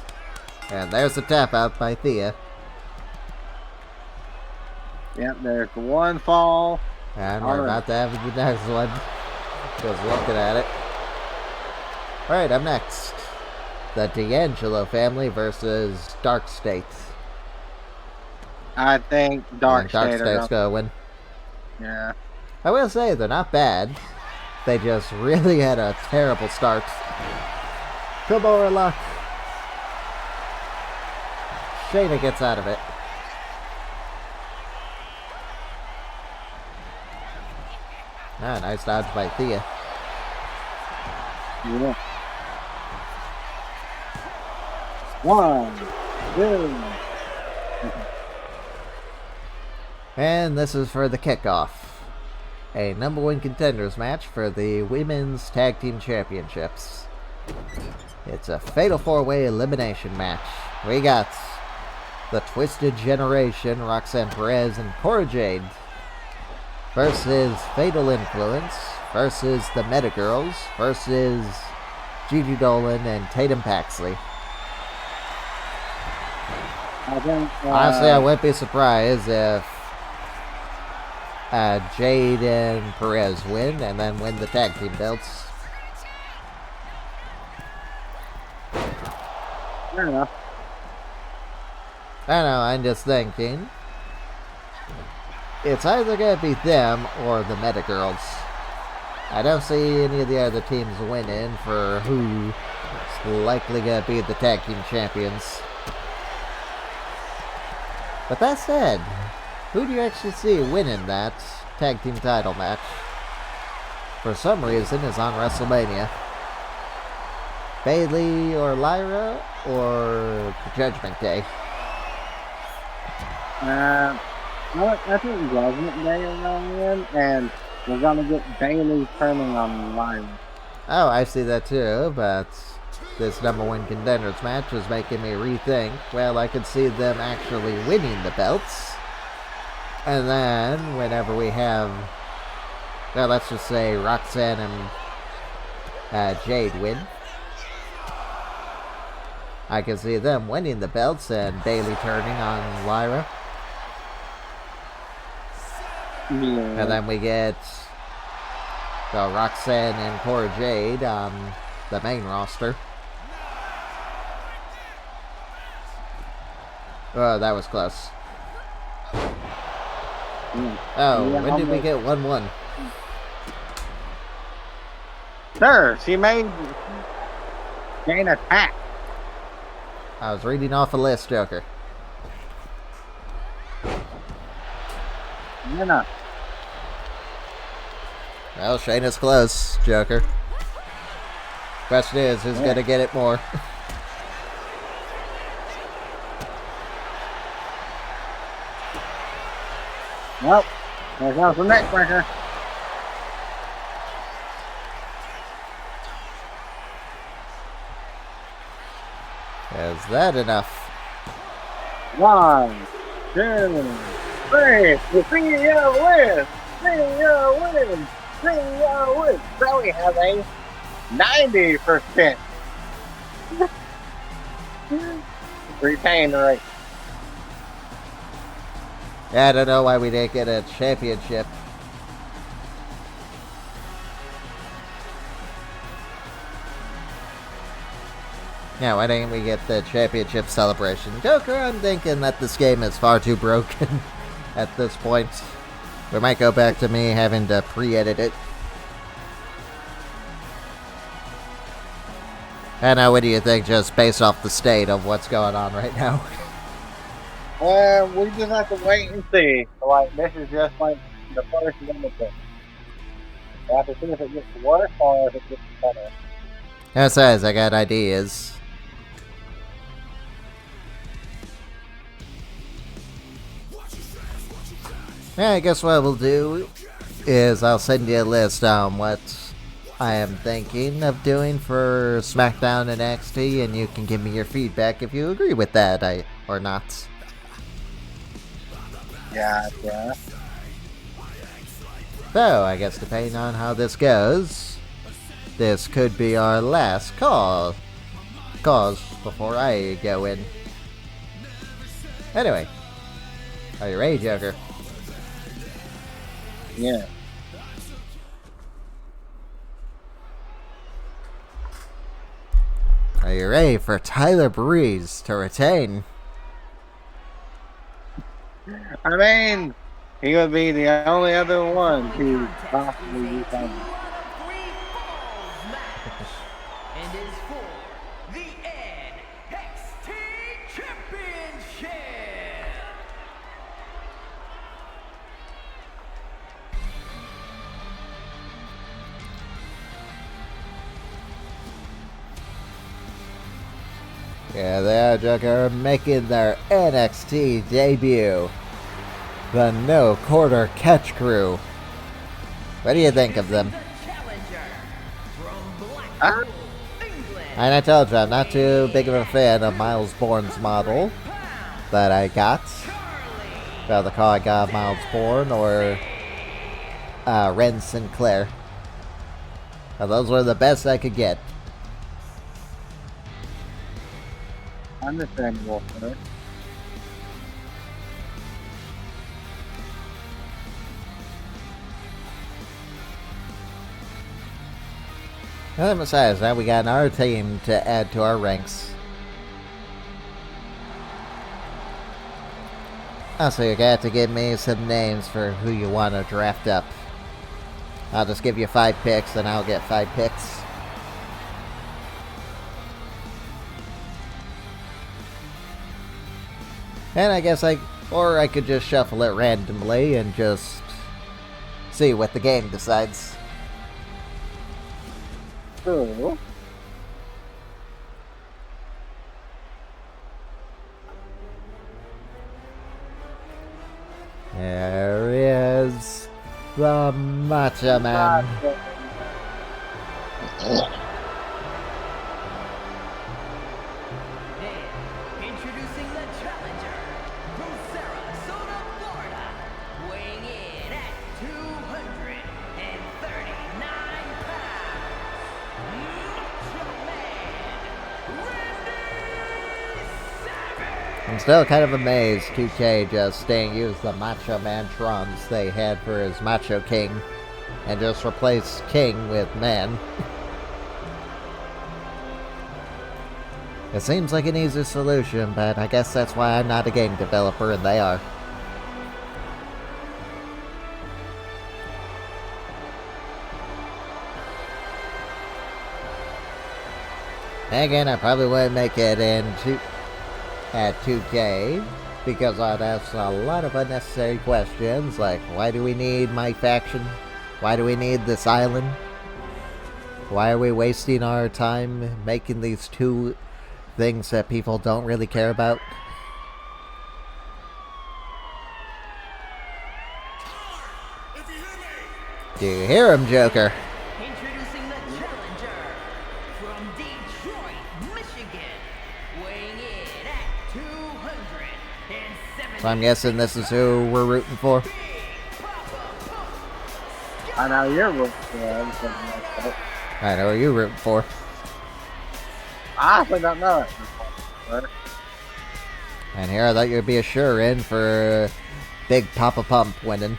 And there's the tap out by Theia. Yep, there's the one fall. And we're about to have the next one. Just looking at it. Alright, up next. The D'Angelo family versus Dark State. I think Dark State's State gonna win. Yeah. I will say they're not bad. They just really had a terrible start. Come over, luck. Shayna gets out of it. Nice dodge by Theia. Yeah. 1, 2. And this is for the kickoff. A number 1 contenders match for the Women's Tag Team Championships. It's a fatal 4-way elimination match. We got the Twisted Generation, Roxanne Perez and Cora Jade, versus Fatal Influence, versus the Meta Girls, versus Gigi Dolan and Tatum Paxley. I think. Honestly, I wouldn't be surprised if Jade and Perez win and then win the tag team belts. Fair enough. I don't know, I'm just thinking. It's either going to be them or the Meta Girls. I don't see any of the other teams winning for who's likely going to be the tag team champions. But that said, who do you actually see winning that tag team title match? For some reason, is on WrestleMania. Bayley or Lyra or Judgment Day? I think Judgment Day is going to win, and we're going to get Bayley turning on Lyra. Oh, I see that too, but this number one contenders match is making me rethink. Well, I could see them actually winning the belts. And then, whenever we have, well, let's just say Roxanne and Jade win, I can see them winning the belts and Bayley turning on Lyra. Yeah. And then we get Roxanne and Cora Jade on the main roster. Oh, that was close. Oh, Yeah, when did we get 1-1? Sir, she made Shayna attack. I was reading off a list, Joker. Shayna. Well, Shayna's close, Joker. Question is, who's gonna get it more? Well, there goes the neck breaker. Is that enough? 1, 2, 3. The CEO wins. CEO wins. CEO wins. So we have a 90% retain rate. Yeah, I don't know why we didn't get a championship. Yeah, why didn't we get the championship celebration? Joker, I'm thinking that this game is far too broken at this point. We might go back to me having to pre-edit it. I know, what do you think, just based off the state of what's going on right now? We just have to wait and see. Like, this is just like the first limited. We have to see if it gets worse or if it gets better. As says, I got ideas. Yeah, I guess what we'll do is I'll send you a list on what I am thinking of doing for SmackDown and NXT, and you can give me your feedback if you agree with that or not. Gotcha. So, I guess depending on how this goes, this could be our last cause before I go in. Anyway, are you ready, Joker? Yeah. Are you ready for Tyler Breeze to retain? I mean, he would be the only other one to possibly retain. And is for the NXT Championship. Yeah, they are, Joker, making their NXT debut. The No Quarter Catch Crew. What do you think of them? And I told you, I'm not too big of a fan of Miles Bourne's model that I got. Well, the car I got, Miles Bourne or Ren Sinclair. Now, those were the best I could get. Understandable, sir. And then besides that, we got another team to add to our ranks. Also, you're gonna have to give me some names for who you want to draft up. I'll just give you 5 picks, and I'll get 5 picks. And I guess I could just shuffle it randomly and just see what the game decides. Cool. There is the Macho Man. And introducing the challenger from Sarasota, Florida, weighing in at 239 pounds, Macho Man, I'm still kind of amazed 2K just staying use the Macho Man Trons they had for his Macho King and just replace King with Man. It seems like an easy solution, but I guess that's why I'm not a game developer and they are. Again, I probably wouldn't make it into at 2K because I'd ask a lot of unnecessary questions like, why do we need my faction? Why do we need this island? Why are we wasting our time making these 2 things that people don't really care about? Do you hear him, Joker? introducing the challenger from Detroit, Michigan, weighing in at 270. So I'm guessing this is who we're rooting for. I know you're rooting for him. I know who you're rooting for. I actually don't know it. And here I thought you'd be a sure-in for Big Papa Pump winning.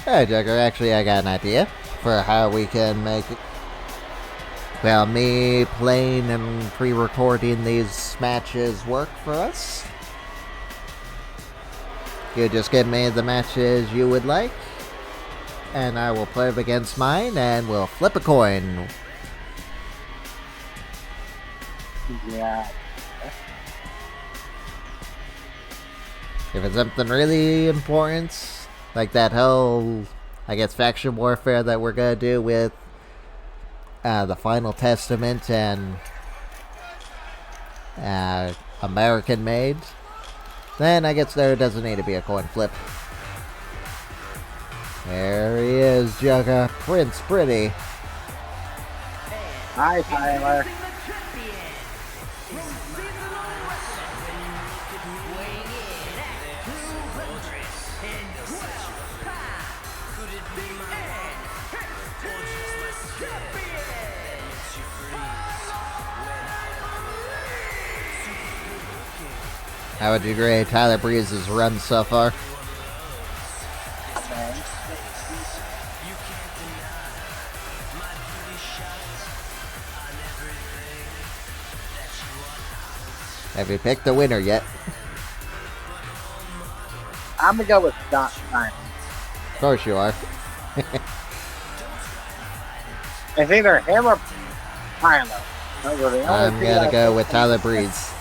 Hey, Joker, actually I got an idea for how we can make it. Well, me playing and pre-recording these matches work for us. You just give me the matches you would like, and I will play them against mine, and we'll flip a coin. Yeah. If it's something really important, like that whole, I guess, faction warfare that we're gonna do with the Final Testament and American Made, then I guess there doesn't need to be a coin flip. There he is, Jugga, Prince Pretty. Hi, Tyler. How would you grade Tyler Breeze's run so far? Have you picked the winner yet? I'm gonna go with Steiner. Of course you are. It's either him or Tyler. Those are the only I'm two gonna I go think with Tyler Breeze.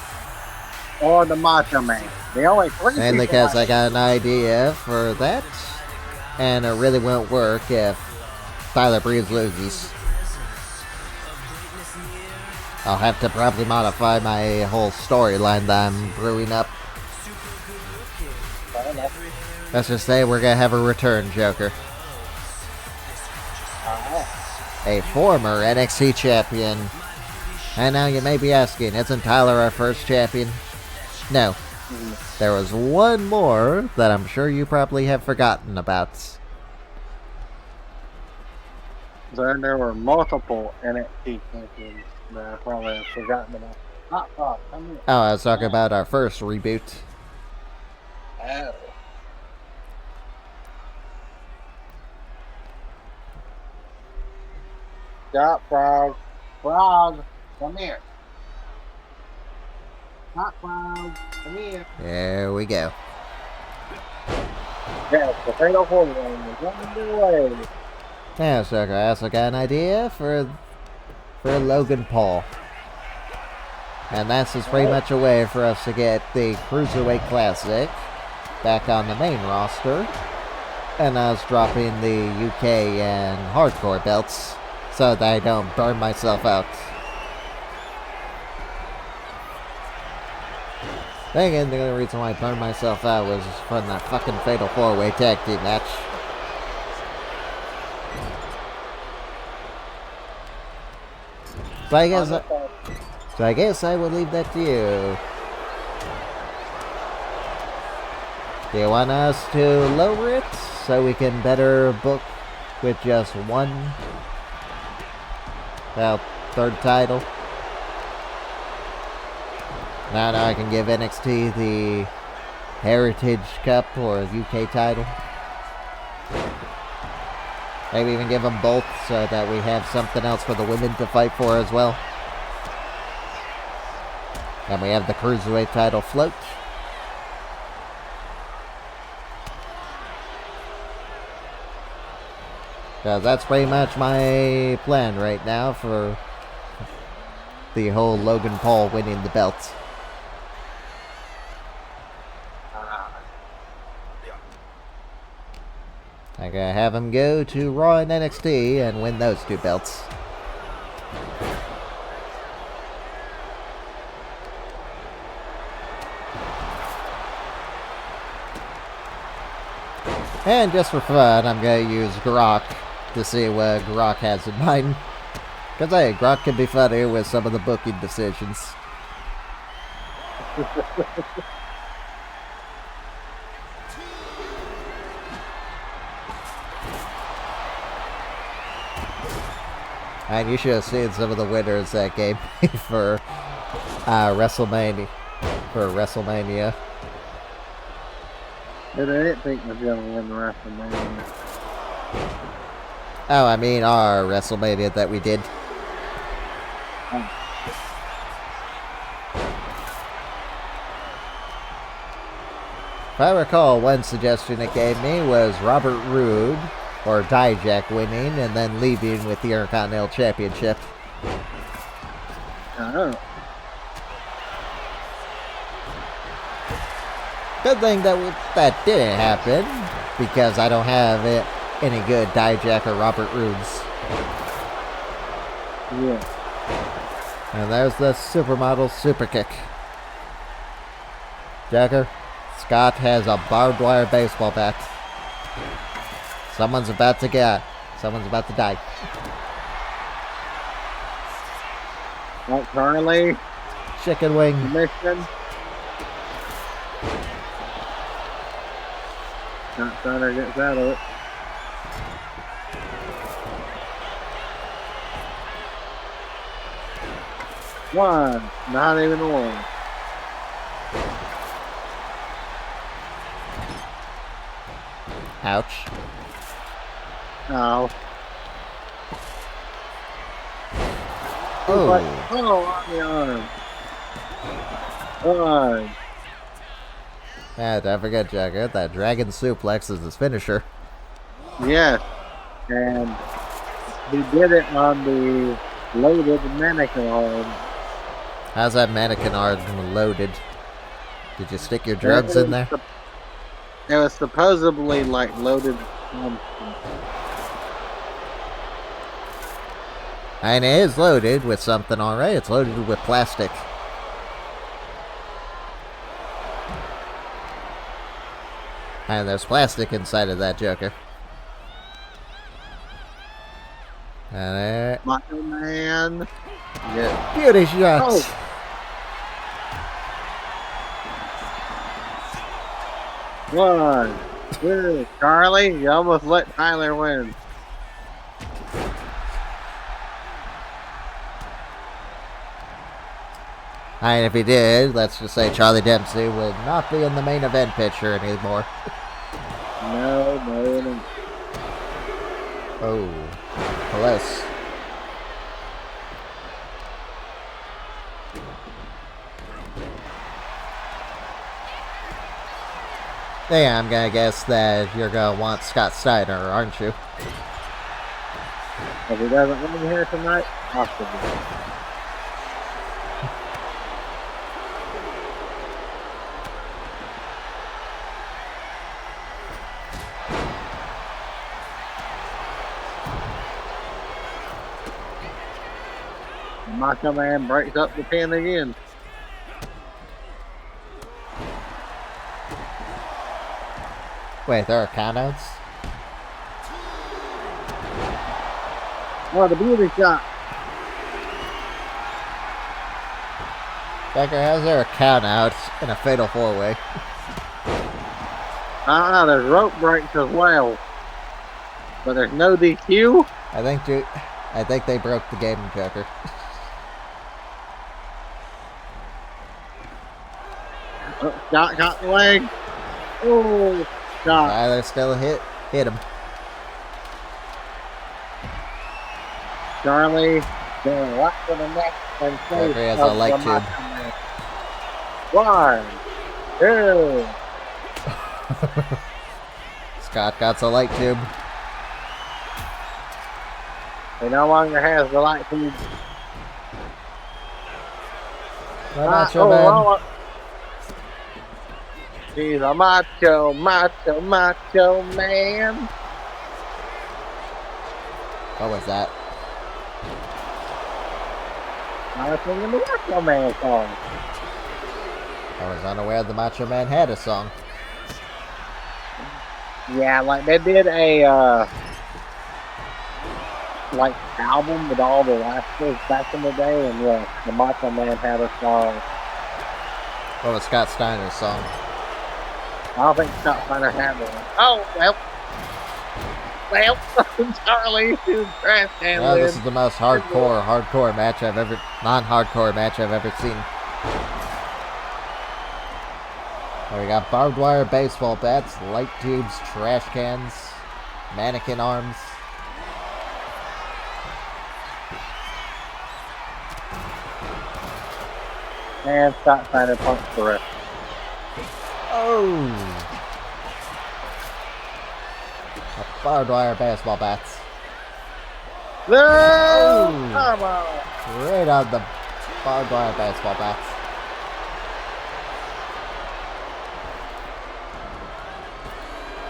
or the Macho Man. The only 3 Mainly people because I got an idea for that, and it really won't work if Tyler Breeze loses. I'll have to probably modify my whole storyline that I'm brewing up. Let's just say we're gonna have a return Joker. A former NXT champion. And now you may be asking, isn't Tyler our first champion? No. There was one more that I'm sure you probably have forgotten about. Then there were multiple NXT champions that I probably have forgotten about. Hot Dog, come here. Oh, I was talking about our first reboot. Oh. Stop, Frog. Frog, come here. Hot Frog, come here. There we go. Yes, the fatal four-way is underway. Yeah, Sucker, I also got an idea for Logan Paul. And that's just pretty much a way for us to get the Cruiserweight Classic back on the main roster. And us dropping the UK and Hardcore belts so that I don't burn myself out. Thinking the only reason why I burned myself out was from that fucking Fatal 4-Way Tag Team match. So I guess I will leave that to you. Do you want us to lower it so we can better book with just one, well, third title? Now I can give NXT the Heritage Cup or UK title. Maybe even give them both so that we have something else for the women to fight for as well. And we have the Cruiserweight title float. Because that's pretty much my plan right now for the whole Logan Paul winning the belt. I gotta have him go to Raw and NXT and win those two belts. And just for fun, I'm gonna use Grok to see what Grok has in mind. Because hey, Grok can be funny with some of the booking decisions. And you should have seen some of the winners that gave me for WrestleMania. But I didn't think was going to win the WrestleMania. Oh, I mean our WrestleMania that we did. If I recall, one suggestion it gave me was Robert Roode or Dijak winning and then leaving with the Intercontinental Championship. Oh. Good thing that didn't happen, because I don't have any good Dijak or Robert Roodes. Yeah. And there's the supermodel super kick. Jagger, Scott has a barbed wire baseball bat. Someone's about to die. Like Charley. Chicken wing. Mission. Steiner gets out of it. One. Not even one. Ouch. No. Oh. Oh, on the arm. One. Yeah, don't forget, Jagger, that dragon suplex is his finisher. Yes. And he did it on the loaded mannequin arm. How's that mannequin arm loaded? Did you stick your drugs in there? It was supposedly like loaded. And it is loaded with something, alright. It's loaded with plastic. And there's plastic inside of that Joker. And Macho Man. Yeah. beauty shots. Oh. One. Two. Charley, you almost let Tyler win. And if he did, let's just say Charlie Dempsey would not be in the main event picture anymore. No. Oh, close. Yeah, I'm gonna guess that you're gonna want Scott Steiner, aren't you? If he doesn't win here tonight, possibly. Macho Man breaks up the pin again. Wait, there are countouts? Oh, the beauty shot. Becker, how's there a countout in a fatal 4-way? There's rope breaks as well. But there's no DQ. I think they broke the game, Joker. Scott got the leg. Oh, Scott. Tyler still hit him. Charley going right for the neck and face Becker has a light of the tube. Macho Man. 1, 2. Scott got a light tube. He no longer has the light tube. The Macho Man. He's a macho man. What was that? I was singing the Macho Man song. I was unaware the Macho Man had a song. Yeah, like they did a like album with all the wrestlers back in the day, and yeah, the Macho Man had a song. What was Scott Steiner's song? I don't think Scott Steiner had one. Oh, well, Charlie is trash Well, handling. this is the most non-hardcore match I've ever seen. Oh, we got barbed wire baseball bats, light tubes, trash cans, mannequin arms. And Scott Steiner punched the ref. Oh! Barbed wire baseball bats. No! Oh. Come on! Right on the barbed wire baseball bats.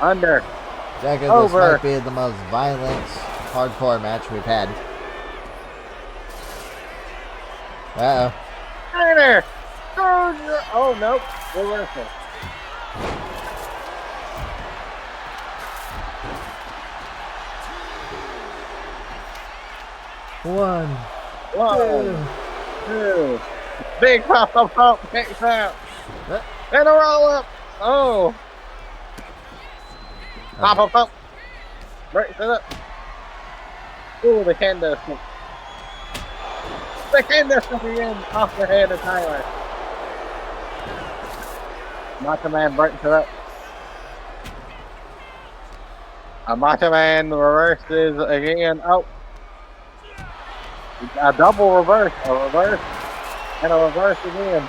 Under. Jacob, this Over. might be the most violent hardcore match we've had. Uh-oh. Steiner! Oh, nope. Reversal. One. 1, 2. Big pump kicks out. Uh, And a roll up. Oh. Pump. Breaks it up. Ooh, the kendo stick. The kendo stick again off the head of Tyler. Macho Man breaks it up. A Macho Man reverses again. Oh. A double reverse. A reverse. And a reverse again.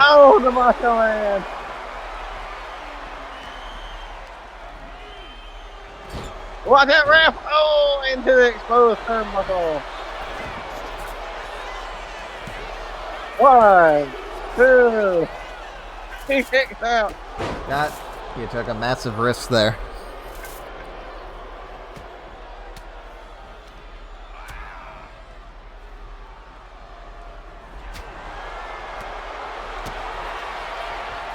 Ow. Oh, the Macho Man. Watch that ref. Oh, into the exposed turnbuckle. 1, 2. He kicks out. God, you took a massive risk there.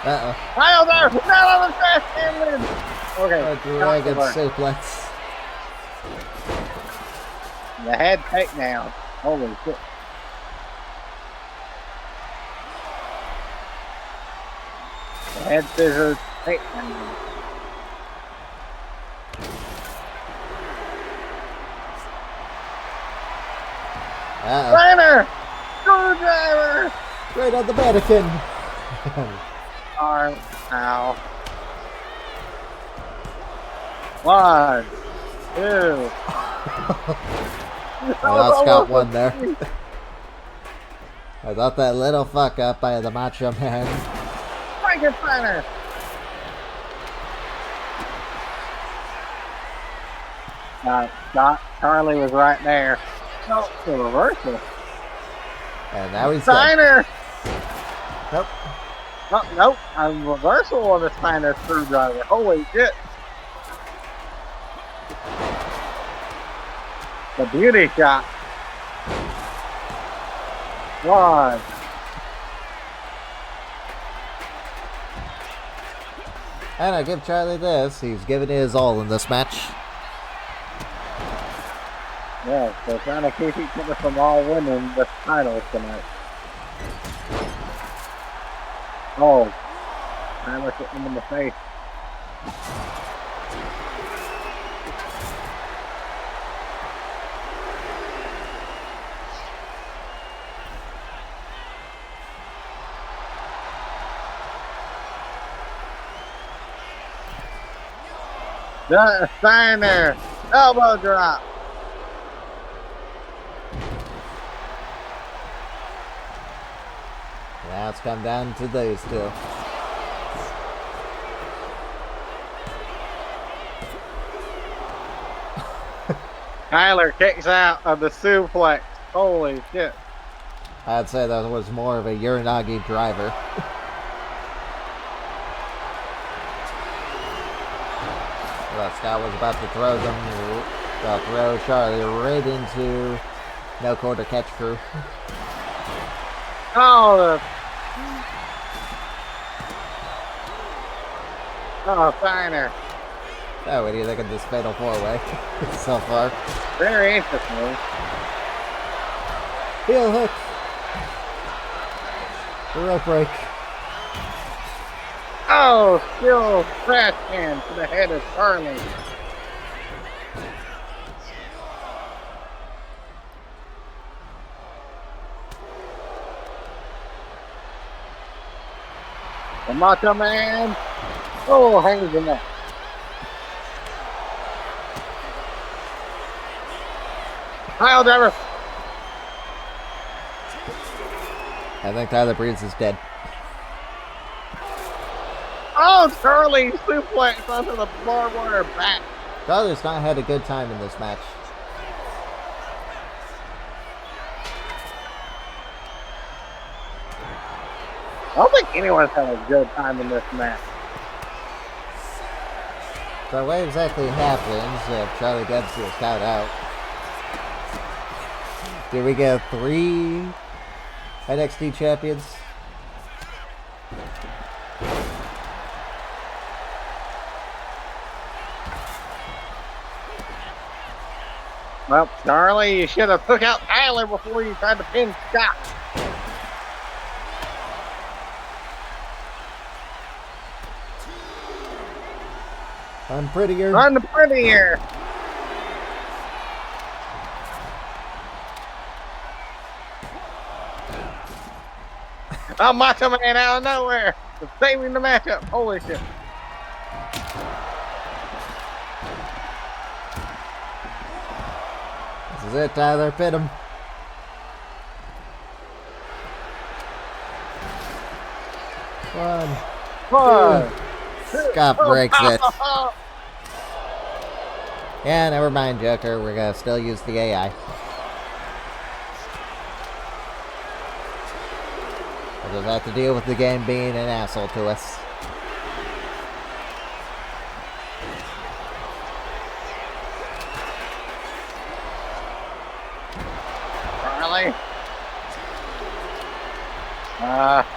Uh-oh. Kyle there. Not on the trash can lid. Okay. A dragon suplex. The head takedown. Holy shit. The head scissors takedown. Steiner! Screwdriver! Right on the mannequin. Arm. Ow. 1, 2. Well, Scott won there. I thought that little fuck up by the Macho Man. Breakin Steiner! Scott, Charley was right there. No, the reversal. And now he's Steiner! Nope. Oh, nope, a reversal on the Steiner screwdriver. Holy shit. The beauty shot. 1. And I give Charley this. He's giving it his all in this match. Yeah, they're trying to keep each other from all winning the titles tonight. Oh, Tyler hit him in the face. The Steiner elbow drop. Now it's come down to those two. Tyler kicks out of the suplex. Holy shit. I'd say that was more of a Uranagi driver. Well, Scott was about to throw Charley right into no quarter catch crew. Oh, Steiner. Oh, what do you think of this fatal four-way so far? Very interesting. Heel hook. Rope break. Oh, still trash can to the head of Charley. The Macho Man. Oh, hangs in there. Pile driver. I think Tyler Breeze is dead. Oh, Charley suplex onto the barbed wire back. Tyler's not had a good time in this match. I don't think anyone's had a good time in this match. So what exactly happens if Charlie Dempsey is count out? Do we get 3 NXT champions? Well, Charley, you should have took out Tyler before you tried to pin Scott. Unprettier. Unprettier. Oh, Macho Man out of nowhere. Saving the matchup. Holy shit. This is it, Tyler. Pin him. One. Scott breaks it. Yeah, never mind, Joker. We're gonna still use the AI. We'll just have to deal with the game being an asshole to us. Charley.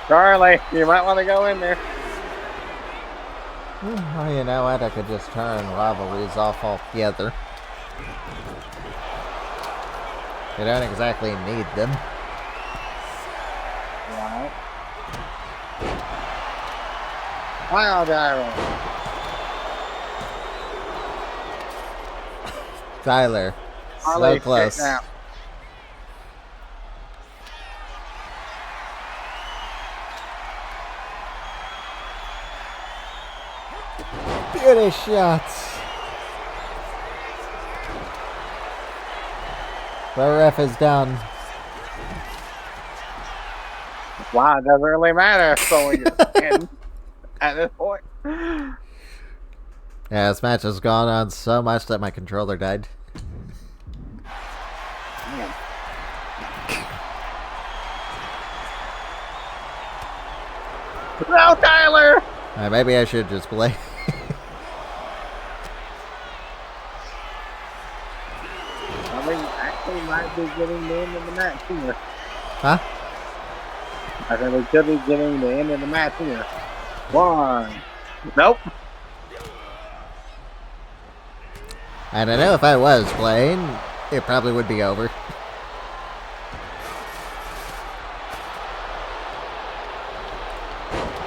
Charley, you might want to go in there. Oh, you know what? I could just turn rivalries off altogether. You don't exactly need them. Right. Pile driver. Tyler, so close. Beauty shots. The ref is down. Wow, it doesn't really matter if someone gets pinned at this point. Yeah, this match has gone on so much that my controller died. Man. No, Tyler! Maybe I should just play. I mean, actually might be getting the end of the match here. Huh? I think we could be getting the end of the match here. One. Nope. And I know if I was playing, it probably would be over.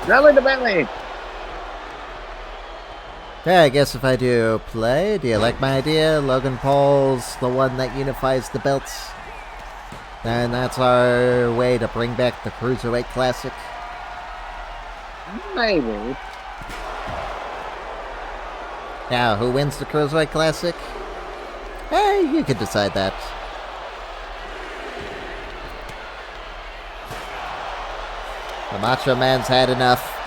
Belly to belly. Yeah, I guess if I do play, do you like my idea? Logan Paul's the one that unifies the belts. And that's our way to bring back the Cruiserweight Classic. Maybe. Now, who wins the Cruiserweight Classic? Hey, you could decide that. The Macho Man's had enough.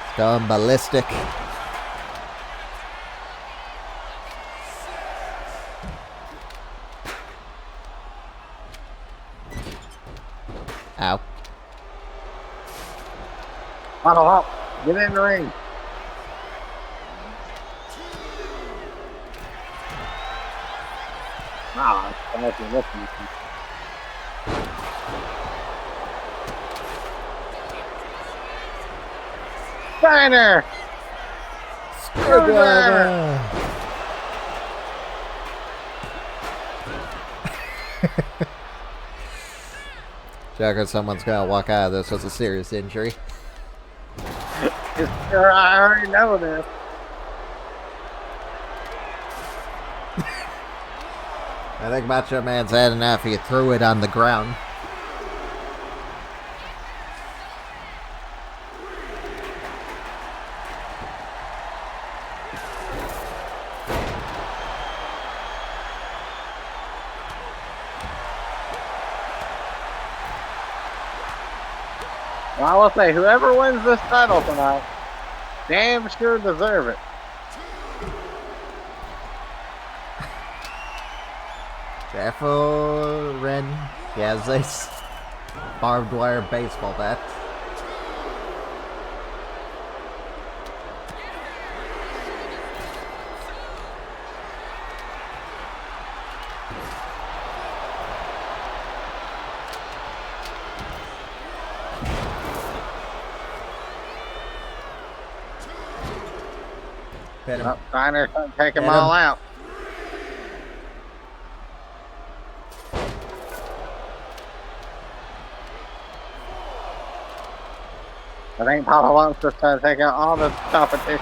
It's going ballistic. Ow. Bottle up. Get in the ring. Ah, I'm listening. Steiner! Screwdriver! Joker, someone's gonna walk out of this with a serious injury. Sure, I already know this. I think Macho Man's had enough. He threw it on the ground. Well, I will say, whoever wins this title tonight, damn sure deserve it. Careful, Ren. He has this barbed wire baseball bat. Hit him. Oh, Steiner take them Hit all him. out. I think Papa wants us to take out all the competition.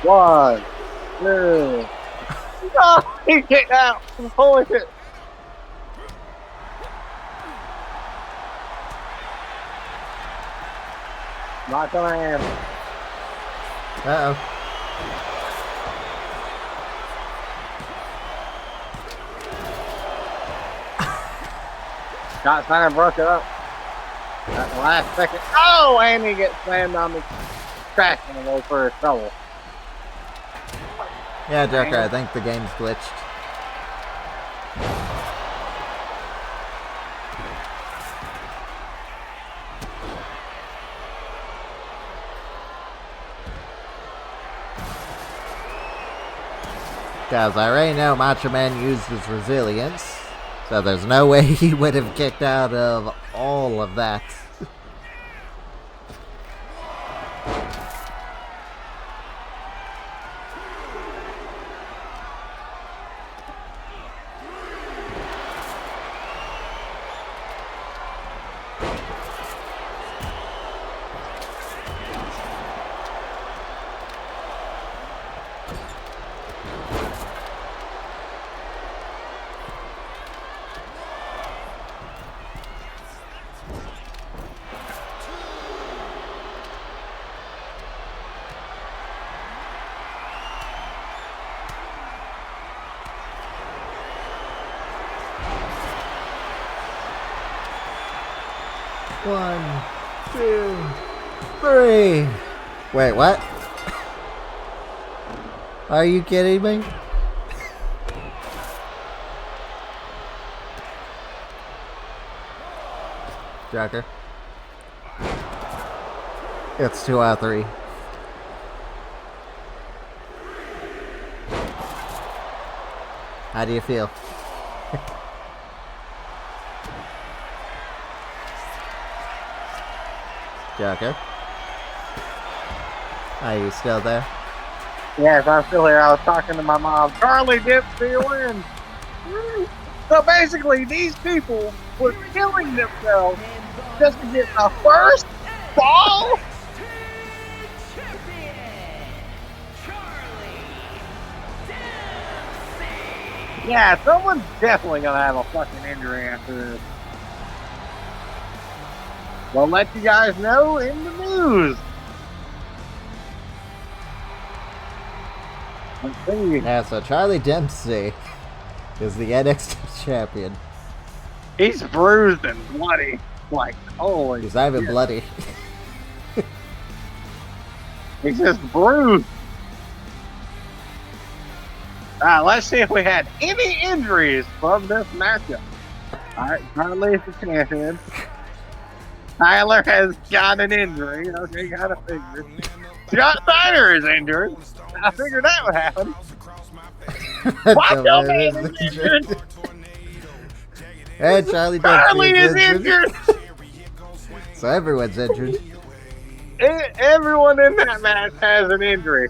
One, two. Oh, he kicked out. Holy shit. Macho Man. Uh-oh. Scott Steiner broke it up at the last second. Oh, and he gets slammed on the track and a little for trouble. Yeah, Joker, I think the game's glitched. Guys, I already know Macho Man used his resilience, so there's no way he would have kicked out of all of that. 1, 2, 3. Wait, what? Are you kidding me? Joker. It's 2 out of 3. How do you feel? Joker? Are you still there? Yes, I'm still here. I was talking to my mom. Charley Dempsey wins. So basically, these people were killing themselves just to get the first fall. Yeah, someone's definitely gonna have a fucking injury after this. We'll let you guys know in the news. Let's see. Yeah, so Charlie Dempsey is the NXT champion. He's bruised and bloody. Like, holy He's not even shit. bloody. He's just bruised. Let's see if we had any injuries from this matchup. Alright, Charley is the champion. Tyler has got an injury. Okay, got a figure. Steiner is injured. I figured that would happen. Watch your man is injured. Hey, Charlie Charley Dempsey is injured. So everyone's injured. Everyone in that match has an injury.